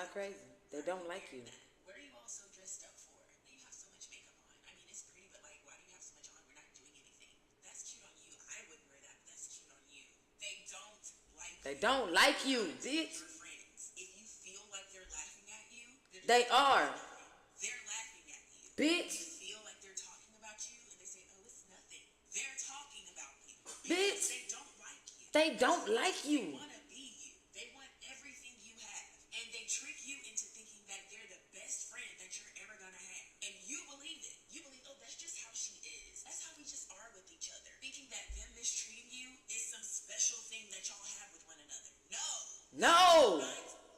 not crazy. They don't like you. What are you all so dressed up for? You have so much makeup on. I mean, it's pretty, but like, why do you have so much on? We're not doing anything. That's cute on you. I wouldn't wear that, but that's cute on you. They don't like They don't like you, bitch. your friends. If you feel like they're laughing at you, They are. they're laughing at you. Bitch. You feel like they're talking about you, and they say, "Oh, it's nothing." They're talking about you. Bitch. They don't like you. They don't like They you. want to be you. They want everything you have, and they trick you into thinking that they're the best friend that you're ever gonna have, and you believe it. You believe, oh, that's just how she is. That's how we just are with each other. Thinking that them mistreating you is some special thing that y'all have with one another. No. No.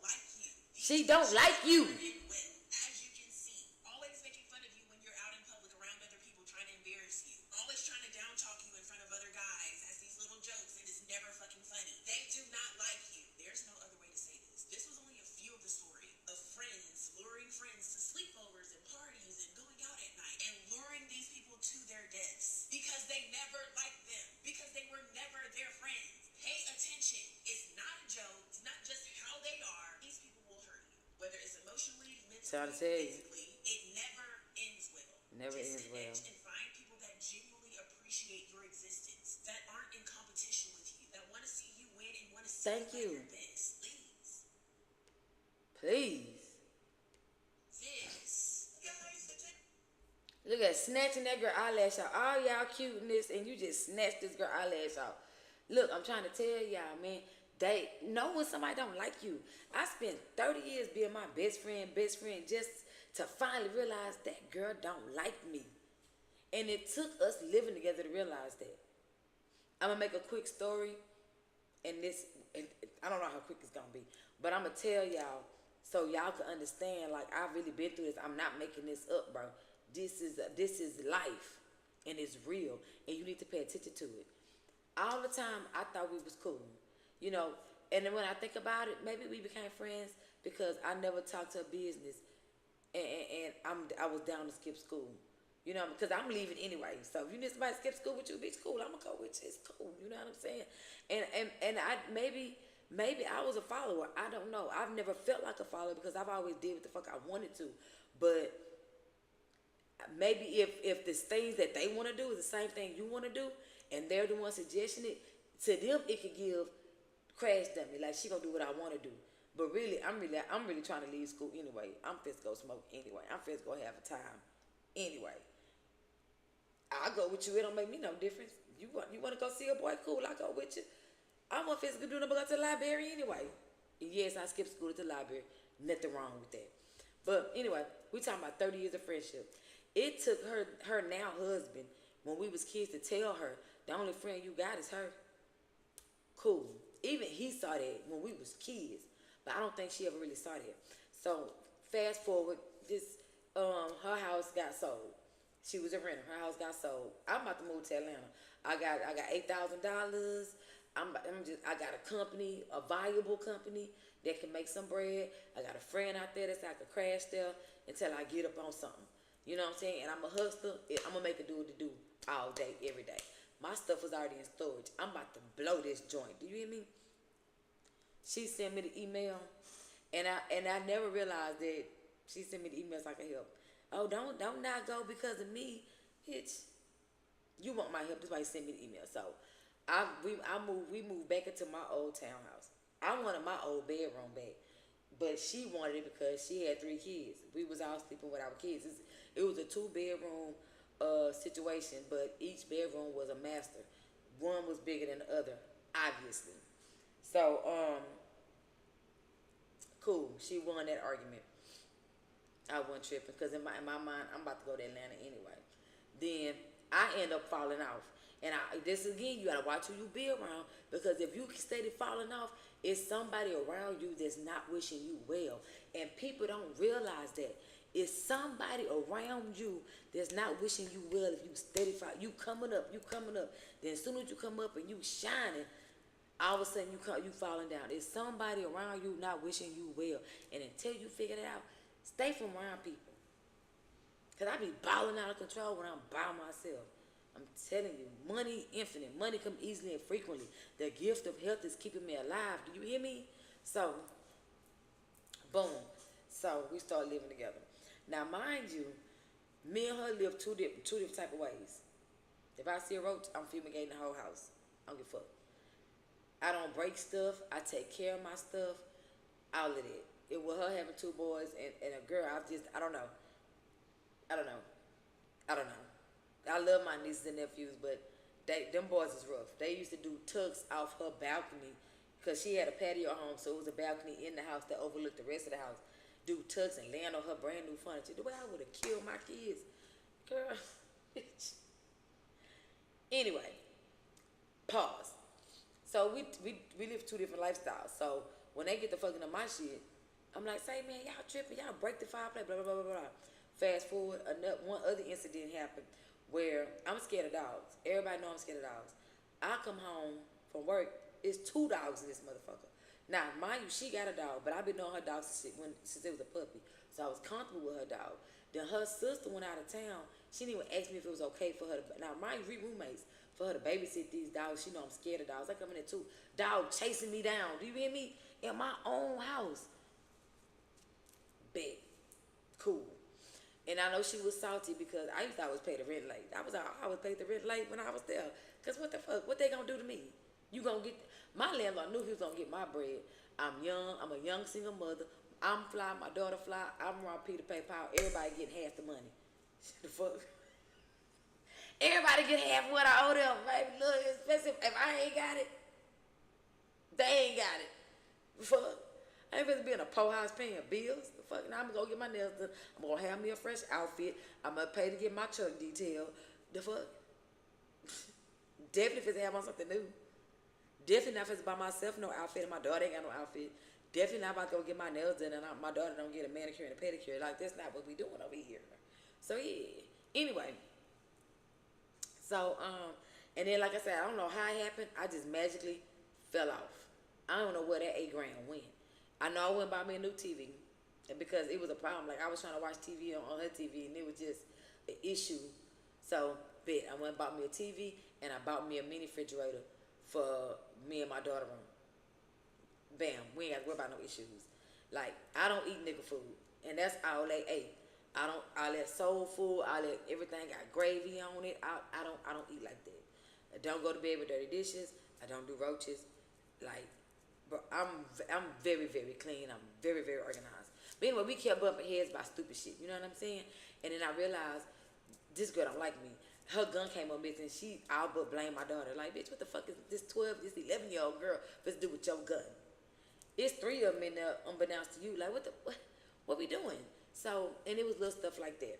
Like you. She don't like you. Well, as you can see, always making fun of you when you're out in public around other people, trying to embarrass you. Always trying to down talk you in front of other guys as these little jokes, and it's never fucking funny. They do not like you. There's no other way to say this. This was only a few of the story of friends luring friends to sleepovers and parties and going out at night and luring these people to their deaths because they never liked them, because they were never their friends. Pay attention. It's not a joke. It's not just how they are. These people will hurt you, whether it's emotionally, Trying to mentally, tell you. physically. It never ends well. Never ends well. Disconnect and find people that genuinely appreciate your existence, that aren't in competition with you, that want to see you win and want to see Thank you you. at your best. Please. Please. This. Look at snatching that girl eyelash out. All y'all cuteness, and you just snatched this girl eyelash out. Look, I'm trying to tell y'all, man. They know when somebody don't like you. I spent 30 years being my best friend, just to finally realize that girl don't like me. And it took us living together to realize that. I'm gonna make a quick story, and I don't know how quick it's gonna be, but I'm gonna tell y'all so y'all can understand. Like, I've really been through this. I'm not making this up, bro. This is life, and it's real, and you need to pay attention to it. All the time, I thought we was cool, you know. And then when I think about it, maybe we became friends because I never talked to her business, and I was down to skip school, you know, because I'm leaving anyway. So if you need somebody to skip school with you, bitch, cool. I'm gonna go with you. It's cool. You know what I'm saying? And I maybe I was a follower. I don't know. I've never felt like a follower because I've always did what the fuck I wanted to, but. Maybe if the things that they want to do is the same thing you want to do, and they're the one suggesting it, to them it could give crash dummy, like she gonna do what I want to do. But really, I'm really trying to leave school anyway. I'm finna go smoke anyway. I'm finna go have a time anyway. I'll go with you. It don't make me no difference. You want to go see a boy? Cool, I go with you. I want finna do nothing but go to the library anyway. And yes, I skipped school to the library. Nothing wrong with that. But anyway, we talking about 30 years of friendship. It took her now husband, when we was kids, to tell her the only friend you got is her. Cool. Even he saw that when we was kids, but I don't think she ever really saw that. So fast forward, her house got sold. She was a renter. Her house got sold. I'm about to move to Atlanta. I got $8,000. I got a company, a valuable company that can make some bread. I got a friend out there that's I could crash there until I get up on something. You know what I'm saying? And I'm a hustler. I'm going to make it do what it do all day, every day. My stuff was already in storage. I'm about to blow this joint. Do you hear me? She sent me the email, and I never realized that she sent me the email so I could help. Oh, don't not go because of me, bitch. You want my help? That's why you sent me the email. So we moved back into my old townhouse. I wanted my old bedroom back, but she wanted it because she had 3 kids. We was all sleeping with our kids. It was a 2-bedroom situation, but each bedroom was a master. One was bigger than the other, obviously. So, cool. She won that argument. I wasn't tripping because in my mind, I'm about to go to Atlanta anyway. Then I end up falling off. And this again, you gotta watch who you be around, because if you steady falling off, it's somebody around you that's not wishing you well. And people don't realize that. It's somebody around you that's not wishing you well if you steady fall. You coming up. Then as soon as you come up and you shining, all of a sudden you falling down. It's somebody around you not wishing you well. And until you figure it out, stay from around people. Because I be balling out of control when I'm by myself. I'm telling you, money infinite. Money come easily and frequently. The gift of health is keeping me alive. Do you hear me? So, boom. So we started living together. Now, mind you, me and her live two different type of ways. If I see a roach, I'm fumigating the whole house. I don't give a fuck. I don't break stuff. I take care of my stuff. All of it. It was her having two boys and a girl. I don't know. I don't know. I don't know. I love my nieces and nephews, but them boys is rough. They used to do tucks off her balcony because she had a patio home, so it was a balcony in the house that overlooked the rest of the house. Do tucks and land on her brand new furniture. The way I would have killed my kids. Girl, bitch. Anyway, pause. So we live two different lifestyles. So when they get the fucking up my shit, I'm like, say, man, y'all tripping, y'all break the fireplace, blah, blah, blah, blah, blah. Fast forward, one other incident happened where I'm scared of dogs. Everybody know I'm scared of dogs. I come home from work, it's 2 dogs in this motherfucker. Now, mind you, she got a dog, but I've been knowing her dog since it was a puppy. So I was comfortable with her dog. Then her sister went out of town. She didn't even ask me if it was okay for her to, now mind you, we roommates, for her to babysit these dogs. She know I'm scared of dogs. I come in there too. Dog chasing me down. Do you hear me? In my own house. Bet. Cool. And I know she was salty because I used to always pay the rent late. I always paid the rent late when I was there. Because what the fuck? What they gonna do to me? You gonna get... My landlord knew he was gonna get my bread. I'm young. I'm a young single mother. I'm fly. My daughter fly. I'm around Peter Pay Power. Everybody getting half the money. The fuck? Everybody get half what I owe them, baby. Look, especially if I ain't got it, they ain't got it. Fuck. I ain't supposed to be in a poor house paying bills. The fuck, now I'm gonna go get my nails done. I'm gonna have me a fresh outfit. I'm gonna pay to get my truck detailed. The fuck? Definitely if it's have on something new. Definitely not if it's by myself, no outfit, and my daughter ain't got no outfit. Definitely not about to go get my nails done and my daughter don't get a manicure and a pedicure. Like, that's not what we doing over here. So, yeah. Anyway. So, and then like I said, I don't know how it happened. I just magically fell off. I don't know where that $8,000 went. I know I went and bought me a new TV, and because it was a problem. Like, I was trying to watch TV on her TV, and it was just an issue. So, I went and bought me a TV, and I bought me a mini refrigerator for me and my daughter room. Bam, we ain't got to worry about no issues. Like, I don't eat nigga food, and that's all they ate. I let soul food, I let everything got gravy on it. I don't eat like that. I don't go to bed with dirty dishes. I don't do roaches. Like, but I'm very, very clean. I'm very, very organized. But anyway, we kept bumping heads by stupid shit. You know what I'm saying? And then I realized this girl don't like me. Her gun came up missing. She all but blamed my daughter. Like, bitch, what the fuck is this 11-year-old girl supposed to do with your gun? It's 3 of them in there, unbeknownst to you. Like, what we doing? So, and it was little stuff like that.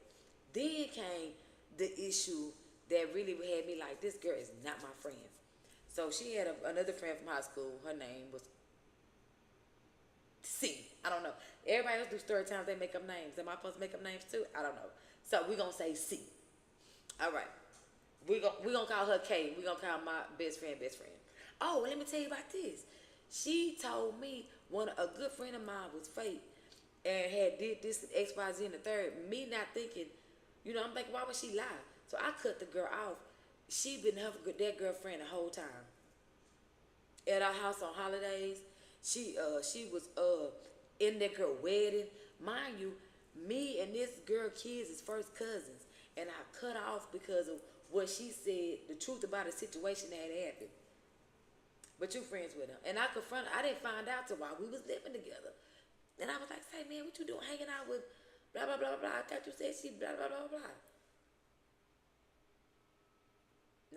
Then came the issue that really had me like, this girl is not my friend. So she had another friend from high school. Her name was C. I don't know. Everybody else do story times. They make up names. Am I supposed to make up names too? I don't know. So we're going to say C. All right. We're gonna call her K. We're going to call my best friend. Oh, let me tell you about this. She told me a good friend of mine was fake and had did this X, Y, Z in the third. Me not thinking, I'm thinking, why would she lie? So I cut the girl off. She been that girlfriend the whole time. At our house on holidays, she was in that girl wedding. Mind you, me and this girl kids is first cousins, and I cut off because of what she said, the truth about the situation that had happened. But you friends with her, and I didn't find out till while we was living together. And I was like, say, man, what you doing hanging out with blah, blah, blah, blah. I thought you said she blah, blah, blah, blah.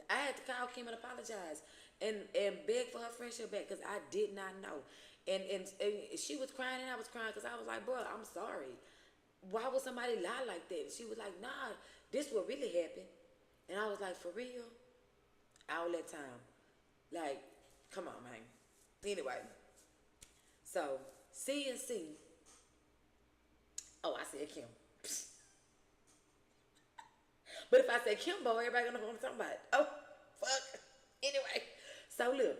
I had to call Kim and apologize and beg for her friendship back because I did not know. And she was crying and I was crying because I was like, bro, I'm sorry. Why would somebody lie like that? And she was like, nah, this what really happened. And I was like, for real? All that time. Like, come on, man. Anyway. So, C and C. Oh, I said Kim. But if I say Kimbo, everybody gonna know what I'm talking about. Oh, fuck. Anyway, so look.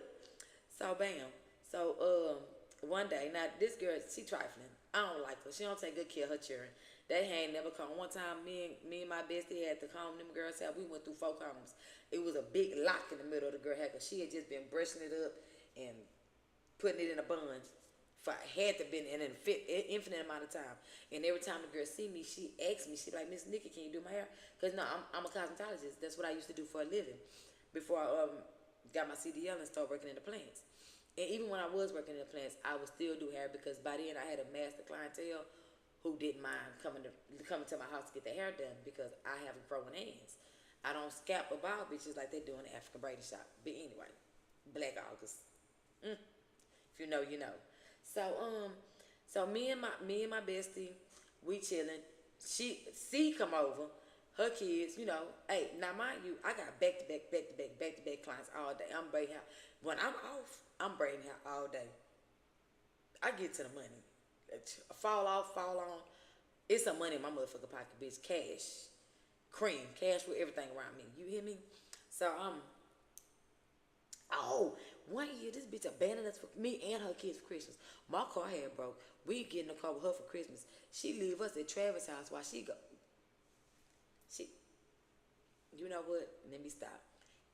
So bam. So one day, now this girl, she trifling. I don't like her. She don't take good care of her children. They ain't never come. One time, me and my bestie had to comb them girls out. We went through 4 combs. It was a big lock in the middle of the girl hair because she had just been brushing it up and putting it in a bun. had to been in an infinite amount of time. And every time the girl see me, she asks me, she like, Miss Nikki, can you do my hair? Because no, I'm a cosmetologist. That's what I used to do for a living before I got my CDL and started working in the plants. And even when I was working in the plants, I would still do hair because by then I had a master clientele who didn't mind coming to my house to get their hair done because I have growing hands. I don't scalp or bow bitches like they do in the African braiding shop. But anyway, Black August. If you know, you know. So me and my bestie, we chilling. She come over, her kids, you know. Hey, now mind you, I got back to back clients all day. I'm braiding hair. When I'm off, I'm braiding hair all day. I get to the money. Fall off, fall on. It's some money in my motherfucking pocket, bitch. Cash. Cream. Cash with everything around me. You hear me? So, one year this bitch abandoned us for me and her kids for Christmas. My car had broke. We get in the car with her for Christmas. She leave us at Travis' house while she go. You know what? Let me stop.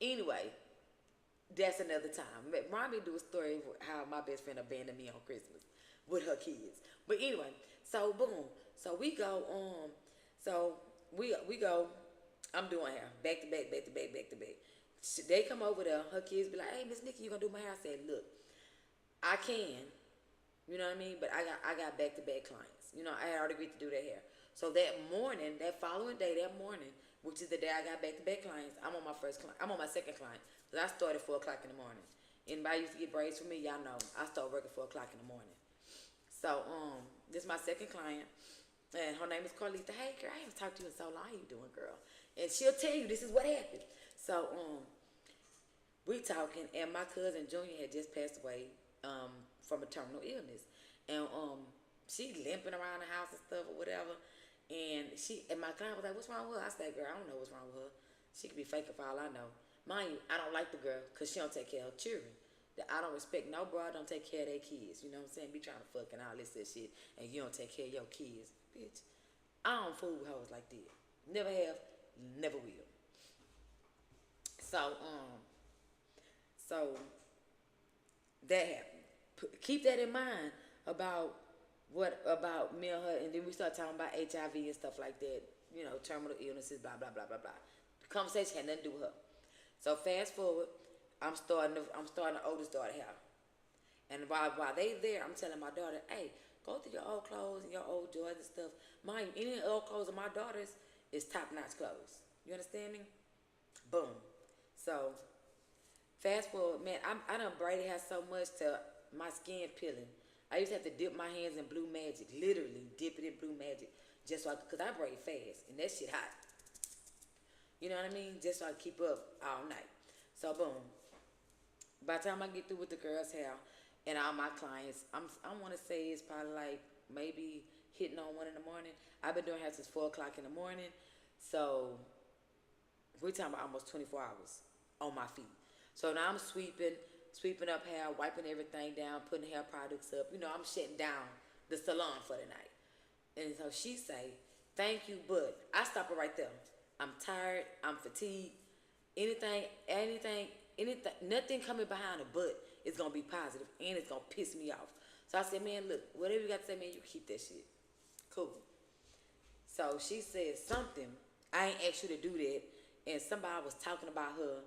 Anyway, that's another time. Remind me to do a story of how my best friend abandoned me on Christmas with her kids. But anyway, so boom. So we go we go. I'm doing hair back to back. They come over there. Her kids be like, "Hey, Miss Nikki, you gonna do my hair?" I said, "Look, I can, you know what I mean, but I got back to back clients. You know, I had already agreed to do their hair. So that morning, that following day, which is the day I got back to back clients, I'm on my second client. Cause I started 4:00 in the morning. Anybody used to get braids from me, y'all know I started working 4:00 in the morning. So this is my second client, and her name is Carlita. Hey girl, I haven't talked to you in so long. How you doing, girl? And she'll tell you this is what happened. So we talking, and my cousin Junior had just passed away from a terminal illness, and she limping around the house and stuff or whatever. And my client was like, "What's wrong with her?" I said, "Girl, I don't know what's wrong with her. She could be faking for all I know." Mind you, I don't like the girl because she don't take care of her children. I don't respect no broad don't take care of their kids. You know what I'm saying? Be trying to fuck and all this shit, and you don't take care of your kids, bitch. I don't fool with hoes like that. Never have, never will. So that happened. Keep that in mind about me and her, and then we start talking about HIV and stuff like that. You know, terminal illnesses, blah blah blah blah blah. The conversation had nothing to do with her. So fast forward, I'm starting the oldest daughter here, and while they there, I'm telling my daughter, "Hey, go through your old clothes and your old Jordans and stuff. Mind you, any old clothes of my daughters is top notch clothes. You understand me? Boom. So fast forward, man, I done braided hair so much to my skin peeling. I used to have to dip my hands in Blue Magic, literally dip it in Blue Magic, just so cause I braid fast and that shit hot. You know what I mean? Just so I keep up all night. So boom. By the time I get through with the girls' hair and all my clients, I want to say it's probably like maybe hitting on 1 in the morning. I've been doing hair since 4:00 in the morning, so we're talking about almost 24 hours on my feet. So now I'm sweeping up hair, wiping everything down, putting hair products up. You know, I'm shutting down the salon for the night. And so she say, "Thank you, but," I stop her right there. "I'm tired, I'm fatigued. Anything, nothing coming behind a but is going to be positive, and it's going to piss me off." So I said, "Man, look, whatever you got to say, man, you keep that shit. Cool." So she said something. I ain't asked you to do that, and somebody was talking about her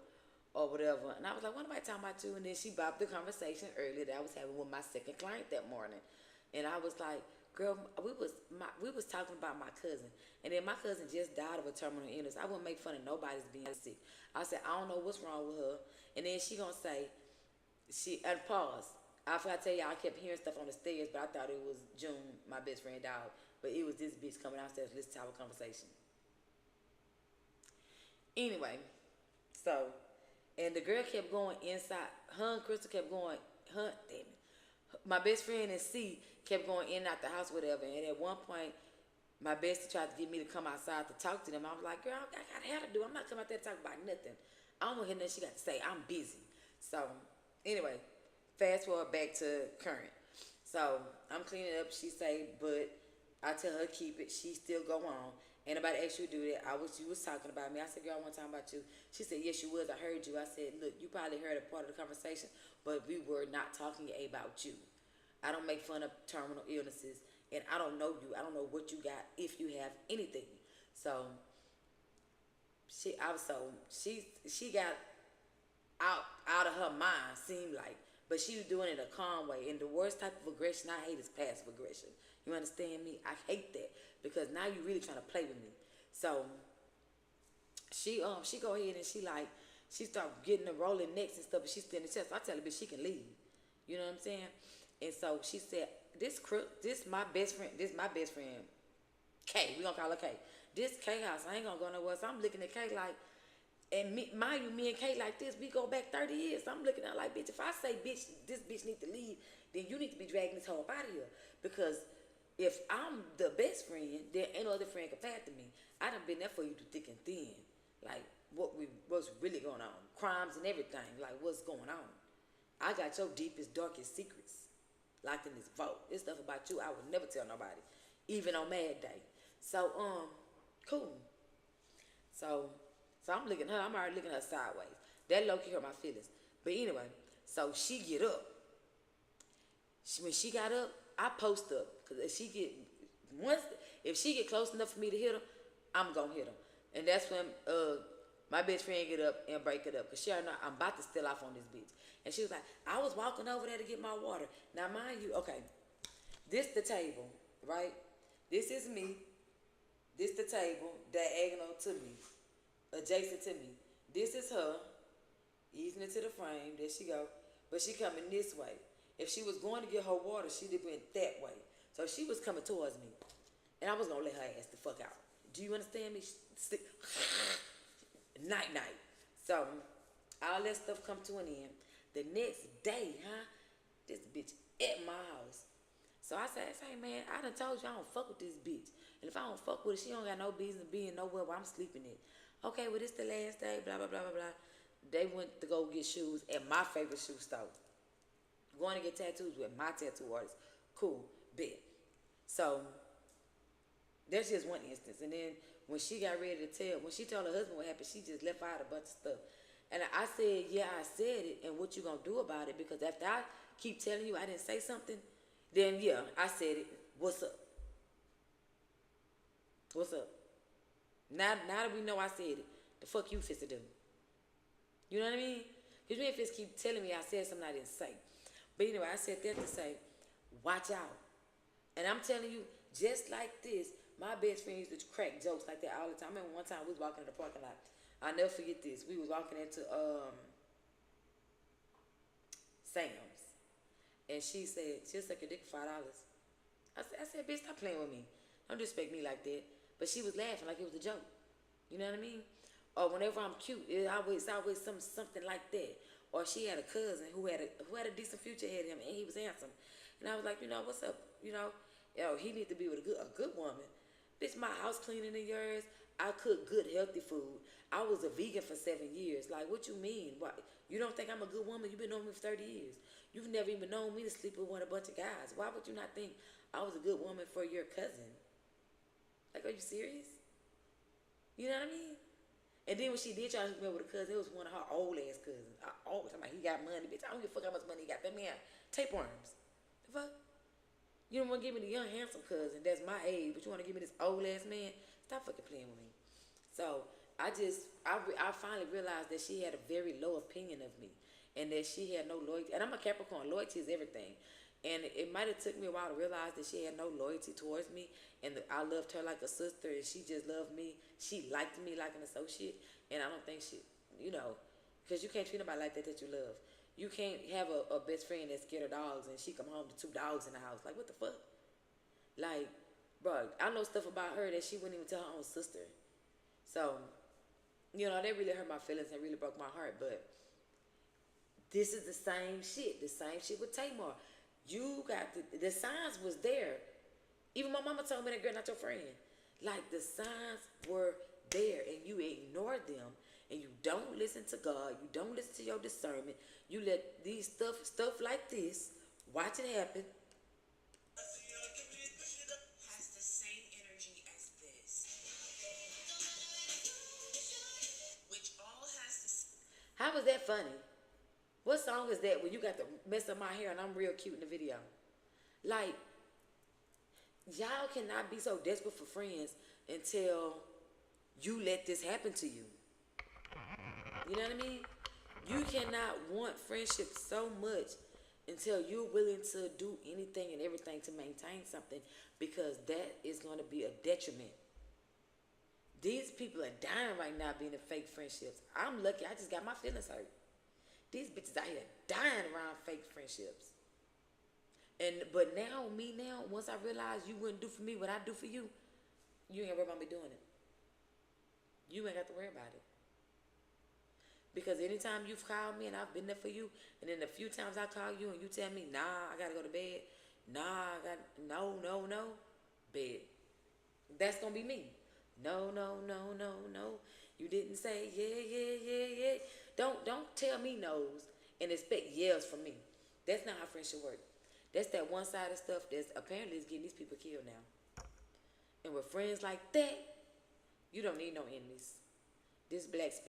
or whatever, and I was like, "What am I talking about you?" And then she bopped the conversation earlier that I was having with my second client that morning, and I was like, "Girl, we was talking about my cousin, and then my cousin just died of a terminal illness. I wouldn't make fun of nobody's being sick." I said, "I don't know what's wrong with her," and then she gonna say, and pause. I forgot to tell y'all, I kept hearing stuff on the stairs, but I thought it was June, my best friend, dog, but it was this bitch coming downstairs to listen to our conversation. Anyway, so, and the girl kept going inside. Her and Crystal kept going. Damn it. My best friend and C kept going in and out the house, whatever. And at one point, my bestie tried to get me to come outside to talk to them. I was like, "Girl, I got hair to do. I'm not coming out there to talk about nothing. I don't want to hear nothing she got to say. I'm busy." So, anyway, fast forward back to current. So, I'm cleaning up. She say, but I tell her keep it. She still go on. Ain't nobody asked you to do that. You was talking about me. I said, "Girl, I want to talk about you." She said, "Yes, you was. I heard you." I said, "Look, you probably heard a part of the conversation, but we were not talking about you." I don't make fun of terminal illnesses, and I don't know you. I don't know what you got, if you have anything. So she got out of her mind, seemed like, but she was doing it in a calm way. And the worst type of aggression I hate is passive aggression. You understand me? I hate that, because now you really trying to play with me. So she go ahead and she start getting the rolling necks and stuff, but she's still in the chest. I tell her, bitch, she can leave. You know what I'm saying? And so she said, this my best friend, K, we gonna call her K. This K house, I ain't gonna go nowhere. So I'm looking at K like, and me and K like this, we go back 30 years. So I'm looking at her like, bitch, if I say, bitch, this bitch need to leave, then you need to be dragging this hoe up out of here. Because if I'm the best friend, there ain't no other friend compared to me. I done been there for you through thick and thin. Like, what's really going on. Crimes and everything. Like, what's going on. I got your deepest, darkest secrets locked in this vault. This stuff about you I would never tell nobody, even on Mad Day. So, cool. So I'm looking at her. I'm already looking at her sideways. That low-key hurt my feelings. But anyway, so she get up. When she got up, I post up. Because if she get close enough for me to hit her, I'm going to hit her. And that's when my best friend get up and break it up. Because she already know I'm about to steal off on this bitch. And she was like, I was walking over there to get my water. Now, mind you, okay, this the table, right? This is me. This the table, diagonal to me, adjacent to me. This is her, easing into the frame. There she go. But she coming this way. If she was going to get her water, she'd have went that way. So she was coming towards me. And I was going to let her ass the fuck out. Do you understand me? Night. So, all that stuff come to an end. The next day, this bitch at my house. So I said, hey man, I done told you I don't fuck with this bitch. And if I don't fuck with her, she don't got no business being nowhere where I'm sleeping at. Okay, well, this the last day, blah, blah, blah, blah, blah. They went to go get shoes at my favorite shoe store. Going to get tattoos with my tattoo artist. Cool, bet. So, that's just one instance. And then when she got ready to when she told her husband what happened, she just left out a bunch of stuff. And I said, yeah, I said it, and what you gonna do about it? Because after I keep telling you I didn't say something, then yeah, I said it. What's up? What's up? Now that we know I said it, the fuck you fit to do? You know what I mean? Because you ain't fit keep telling me I said something I didn't say. But anyway, I said that to say, watch out. And I'm telling you, just like this, my best friend used to crack jokes like that all the time. I remember one time we was walking in the parking lot. I'll never forget this. We was walking into Sam's. And she said, she'll suck your dick for $5. I said, bitch, stop playing with me. Don't disrespect me like that. But she was laughing like it was a joke. You know what I mean? Or whenever I'm cute, it's always something like that. Or she had a cousin who had a decent future ahead of him, and he was handsome. And I was like, what's up? He need to be with a good woman. Bitch, my house cleaner than yours. I cook good, healthy food. I was a vegan for 7 years. Like, what you mean? Why? You don't think I'm a good woman? You've been knowing me for 30 years. You've never even known me to sleep with a bunch of guys. Why would you not think I was a good woman for your cousin? Like, are you serious? You know what I mean? And then when she did try to hook me up with a cousin, it was one of her old ass cousins. I always talking about he got money, bitch. I don't give a fuck how much money he got. That man tapeworms. The fuck? You don't want to give me the young handsome cousin that's my age, but you want to give me this old ass man? Stop fucking playing with me. So I finally realized that she had a very low opinion of me, and that she had no loyalty. And I'm a Capricorn. Loyalty is everything. And it might have took me a while to realize that she had no loyalty towards me, and that I loved her like a sister, and she just loved me. She liked me like an associate, and I don't think she, because you can't treat nobody like that you love. You can't have a best friend that's scared of dogs, and she come home to 2 dogs in the house. Like, what the fuck? Like, bro, I know stuff about her that she wouldn't even tell her own sister. So, that really hurt my feelings and really broke my heart. But this is the same shit. The same shit with Tamar. You got the signs was there. Even my mama told me that girl not your friend. Like, the signs were there, and you ignored them, and you don't listen to God. You don't listen to your discernment. You let these stuff like this, watch it happen. Has the same energy as this, which all has the. How was that funny? What song is that when you got to mess up my hair and I'm real cute in the video? Like, y'all cannot be so desperate for friends until you let this happen to you. You know what I mean? You cannot want friendship so much until you're willing to do anything and everything to maintain something, because that is going to be a detriment. These people are dying right now being in fake friendships. I'm lucky I just got my feelings hurt. These bitches out here dying around fake friendships. But now, once I realize you wouldn't do for me what I do for you, you ain't got to worry about me doing it. You ain't got to worry about it. Because anytime you've called me and I've been there for you, and then the few times I call you and you tell me, nah, I gotta go to bed. Nah, no, bed. That's gonna be me. No. You didn't say yeah. Don't tell me no's and expect yes from me. That's not how friendship works. That's that one-sided stuff that's apparently is getting these people killed now. And with friends like that, you don't need no enemies. This black